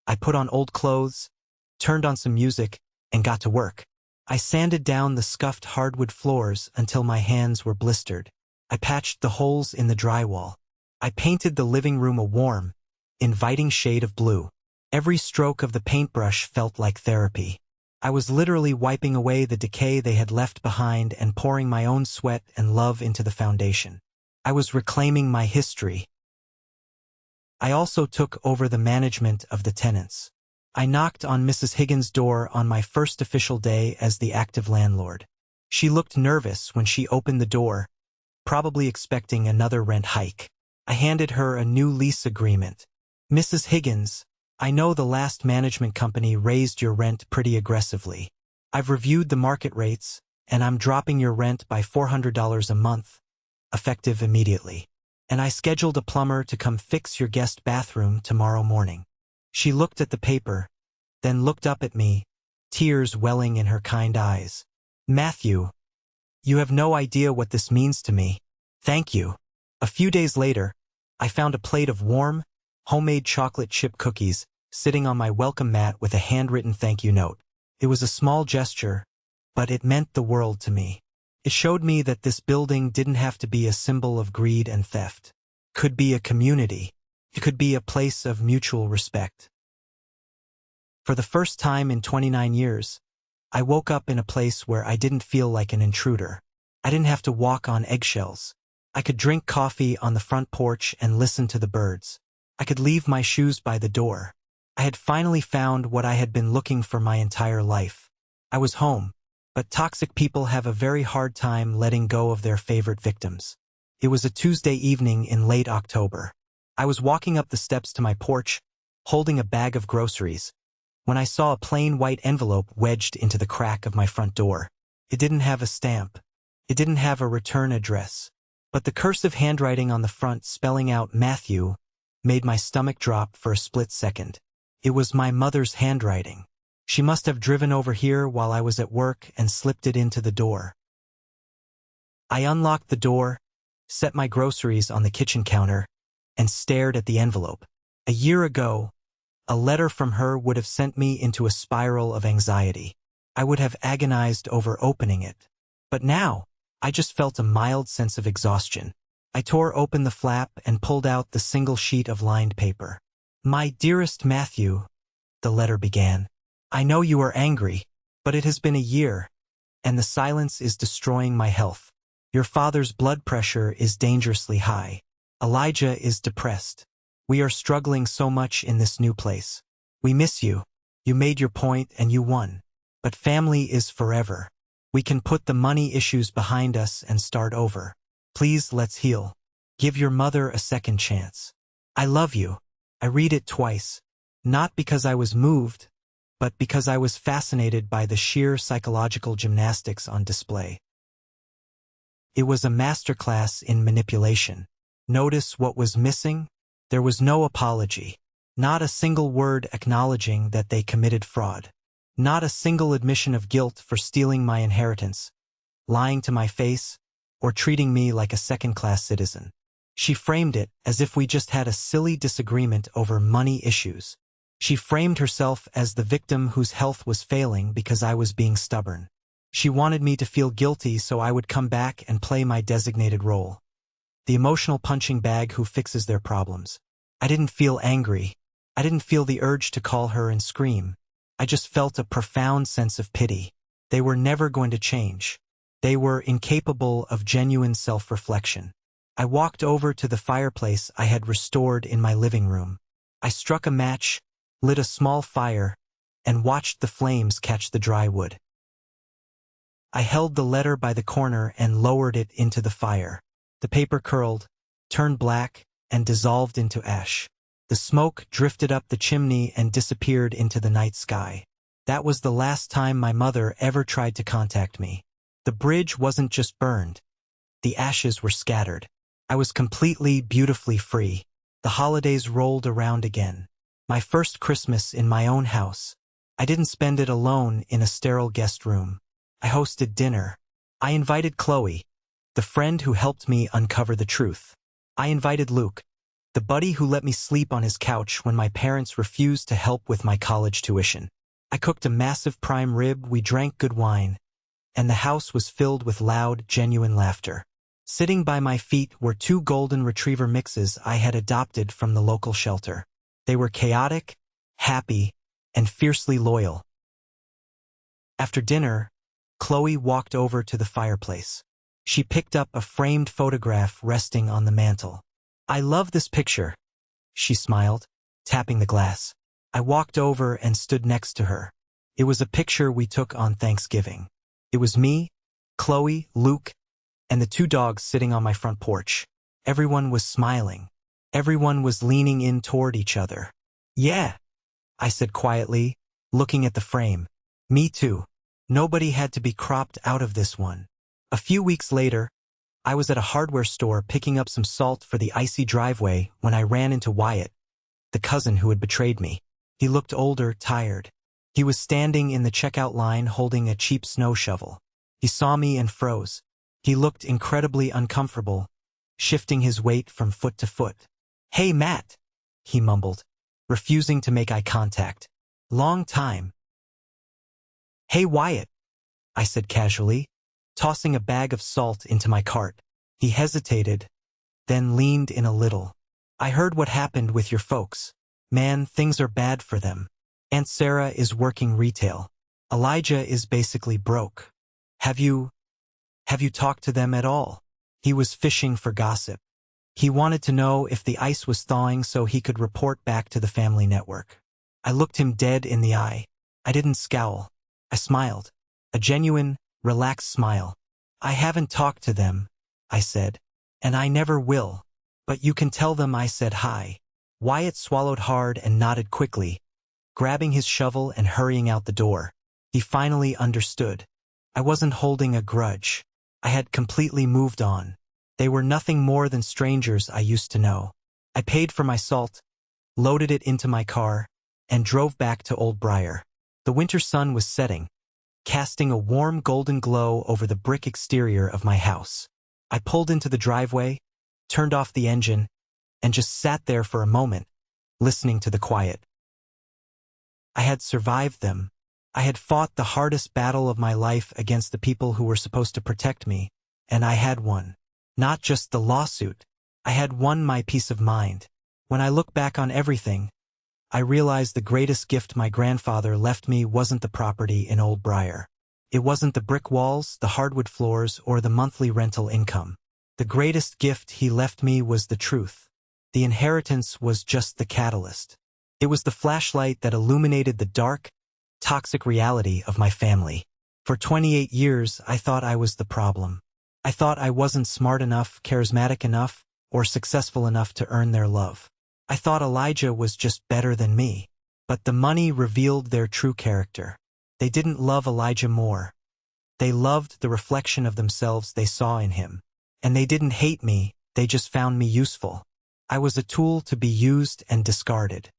I put on old clothes, turned on some music, and got to work. I sanded down the scuffed hardwood floors until my hands were blistered. I patched the holes in the drywall. I painted the living room a warm, inviting shade of blue. Every stroke of the paintbrush felt like therapy. I was literally wiping away the decay they had left behind and pouring my own sweat and love into the foundation. I was reclaiming my history. I also took over the management of the tenants. I knocked on Mrs. Higgins' door on my first official day as the active landlord. She looked nervous when she opened the door, probably expecting another rent hike. I handed her a new lease agreement. "Mrs. Higgins, I know the last management company raised your rent pretty aggressively. I've reviewed the market rates, and I'm dropping your rent by $400 a month, effective immediately. And I scheduled a plumber to come fix your guest bathroom tomorrow morning." She looked at the paper, then looked up at me, tears welling in her kind eyes. "Matthew, you have no idea what this means to me. Thank you." A few days later, I found a plate of warm, homemade chocolate chip cookies sitting on my welcome mat with a handwritten thank you note. It was a small gesture, but it meant the world to me. It showed me that this building didn't have to be a symbol of greed and theft. It could be a community. It could be a place of mutual respect. For the first time in 29 years, I woke up in a place where I didn't feel like an intruder. I didn't have to walk on eggshells. I could drink coffee on the front porch and listen to the birds. I could leave my shoes by the door. I had finally found what I had been looking for my entire life. I was home, but toxic people have a very hard time letting go of their favorite victims. It was a Tuesday evening in late October. I was walking up the steps to my porch, holding a bag of groceries, when I saw a plain white envelope wedged into the crack of my front door. It didn't have a stamp. It didn't have a return address. But the cursive handwriting on the front spelling out Matthew made my stomach drop for a split second. It was my mother's handwriting. She must have driven over here while I was at work and slipped it into the door. I unlocked the door, set my groceries on the kitchen counter, and stared at the envelope. A year ago, a letter from her would have sent me into a spiral of anxiety. I would have agonized over opening it. But now, I just felt a mild sense of exhaustion. I tore open the flap and pulled out the single sheet of lined paper. "My dearest Matthew," the letter began, "I know you are angry, but it has been a year, and the silence is destroying my health. Your father's blood pressure is dangerously high. Elijah is depressed. We are struggling so much in this new place. We miss you. You made your point and you won. But family is forever. We can put the money issues behind us and start over. Please, let's heal. Give your mother a second chance. I love you." I read it twice, not because I was moved, but because I was fascinated by the sheer psychological gymnastics on display. It was a masterclass in manipulation. Notice what was missing? There was no apology. Not a single word acknowledging that they committed fraud. Not a single admission of guilt for stealing my inheritance, lying to my face, or treating me like a second-class citizen. She framed it as if we just had a silly disagreement over money issues. She framed herself as the victim whose health was failing because I was being stubborn. She wanted me to feel guilty so I would come back and play my designated role. The emotional punching bag who fixes their problems. I didn't feel angry. I didn't feel the urge to call her and scream. I just felt a profound sense of pity. They were never going to change. They were incapable of genuine self-reflection. I walked over to the fireplace I had restored in my living room. I struck a match, lit a small fire, and watched the flames catch the dry wood. I held the letter by the corner and lowered it into the fire. The paper curled, turned black, and dissolved into ash. The smoke drifted up the chimney and disappeared into the night sky. That was the last time my mother ever tried to contact me. The bridge wasn't just burned. The ashes were scattered. I was completely, beautifully free. The holidays rolled around again. My first Christmas in my own house. I didn't spend it alone in a sterile guest room. I hosted dinner. I invited Chloe, the friend who helped me uncover the truth. I invited Luke, the buddy who let me sleep on his couch when my parents refused to help with my college tuition. I cooked a massive prime rib, we drank good wine, and the house was filled with loud, genuine laughter. Sitting by my feet were 2 golden retriever mixes I had adopted from the local shelter. They were chaotic, happy, and fiercely loyal. After dinner, Chloe walked over to the fireplace. She picked up a framed photograph resting on the mantel. "I love this picture," she smiled, tapping the glass. I walked over and stood next to her. It was a picture we took on Thanksgiving. It was me, Chloe, Luke, and the 2 dogs sitting on my front porch. Everyone was smiling. Everyone was leaning in toward each other. "Yeah," I said quietly, looking at the frame. "Me too. Nobody had to be cropped out of this one." A few weeks later, I was at a hardware store picking up some salt for the icy driveway when I ran into Wyatt, the cousin who had betrayed me. He looked older, tired. He was standing in the checkout line holding a cheap snow shovel. He saw me and froze. He looked incredibly uncomfortable, shifting his weight from foot to foot. "Hey, Matt," he mumbled, refusing to make eye contact. "Long time." "Hey, Wyatt," I said casually, tossing a bag of salt into my cart. He hesitated, then leaned in a little. "I heard what happened with your folks. Man, things are bad for them. Aunt Sarah is working retail. Elijah is basically broke. Have you talked to them at all?" He was fishing for gossip. He wanted to know if the ice was thawing so he could report back to the family network. I looked him dead in the eye. I didn't scowl. I smiled. A genuine, relaxed smile. "I haven't talked to them," I said, "and I never will. But you can tell them I said hi." Wyatt swallowed hard and nodded quickly, grabbing his shovel and hurrying out the door. He finally understood. I wasn't holding a grudge. I had completely moved on. They were nothing more than strangers I used to know. I paid for my salt, loaded it into my car, and drove back to Old Briar. The winter sun was setting, casting a warm golden glow over the brick exterior of my house. I pulled into the driveway, turned off the engine, and just sat there for a moment, listening to the quiet. I had survived them. I had fought the hardest battle of my life against the people who were supposed to protect me, and I had won. Not just the lawsuit. I had won my peace of mind. When I look back on everything, I realize the greatest gift my grandfather left me wasn't the property in Old Briar. It wasn't the brick walls, the hardwood floors, or the monthly rental income. The greatest gift he left me was the truth. The inheritance was just the catalyst. It was the flashlight that illuminated the dark, toxic reality of my family. For 28 years, I thought I was the problem. I thought I wasn't smart enough, charismatic enough, or successful enough to earn their love. I thought Elijah was just better than me. But the money revealed their true character. They didn't love Elijah more. They loved the reflection of themselves they saw in him. And they didn't hate me, They just found me useful. I was a tool to be used and discarded.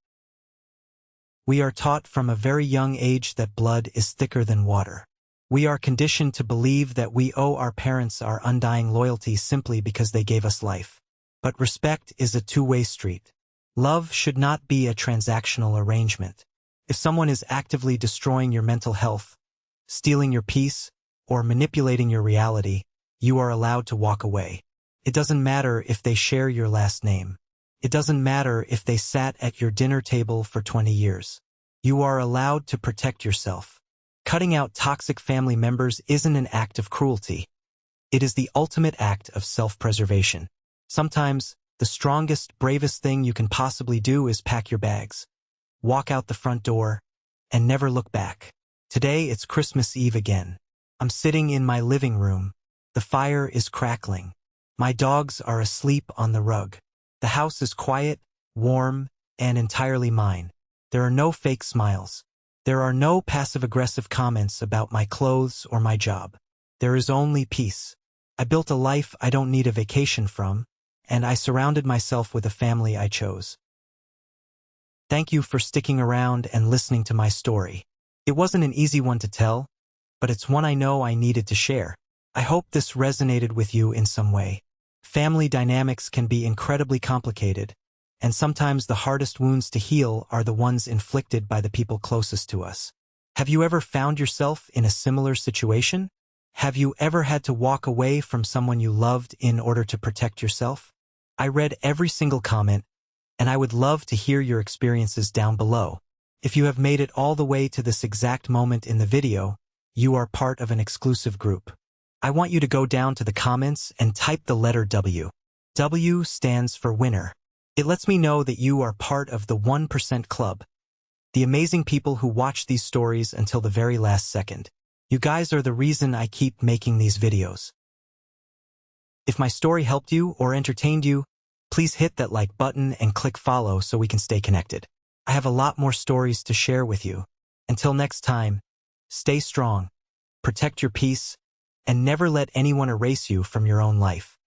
We are taught from a very young age that blood is thicker than water. We are conditioned to believe that we owe our parents our undying loyalty simply because they gave us life. But respect is a two-way street. Love should not be a transactional arrangement. If someone is actively destroying your mental health, stealing your peace, or manipulating your reality, you are allowed to walk away. It doesn't matter if they share your last name. It doesn't matter if they sat at your dinner table for 20 years. You are allowed to protect yourself. Cutting out toxic family members isn't an act of cruelty. It is the ultimate act of self-preservation. Sometimes, the strongest, bravest thing you can possibly do is pack your bags, walk out the front door, and never look back. Today it's Christmas Eve again. I'm sitting in my living room. The fire is crackling. My dogs are asleep on the rug. The house is quiet, warm, and entirely mine. There are no fake smiles. There are no passive-aggressive comments about my clothes or my job. There is only peace. I built a life I don't need a vacation from, and I surrounded myself with a family I chose. Thank you for sticking around and listening to my story. It wasn't an easy one to tell, but it's one I know I needed to share. I hope this resonated with you in some way. Family dynamics can be incredibly complicated, and sometimes the hardest wounds to heal are the ones inflicted by the people closest to us. Have you ever found yourself in a similar situation? Have you ever had to walk away from someone you loved in order to protect yourself? I read every single comment, and I would love to hear your experiences down below. If you have made it all the way to this exact moment in the video, you are part of an exclusive group. I want you to go down to the comments and type the letter W. W stands for winner. It lets me know that you are part of the 1% club, the amazing people who watch these stories until the very last second. You guys are the reason I keep making these videos. If my story helped you or entertained you, please hit that like button and click follow so we can stay connected. I have a lot more stories to share with you. Until next time, stay strong, protect your peace, and never let anyone erase you from your own life.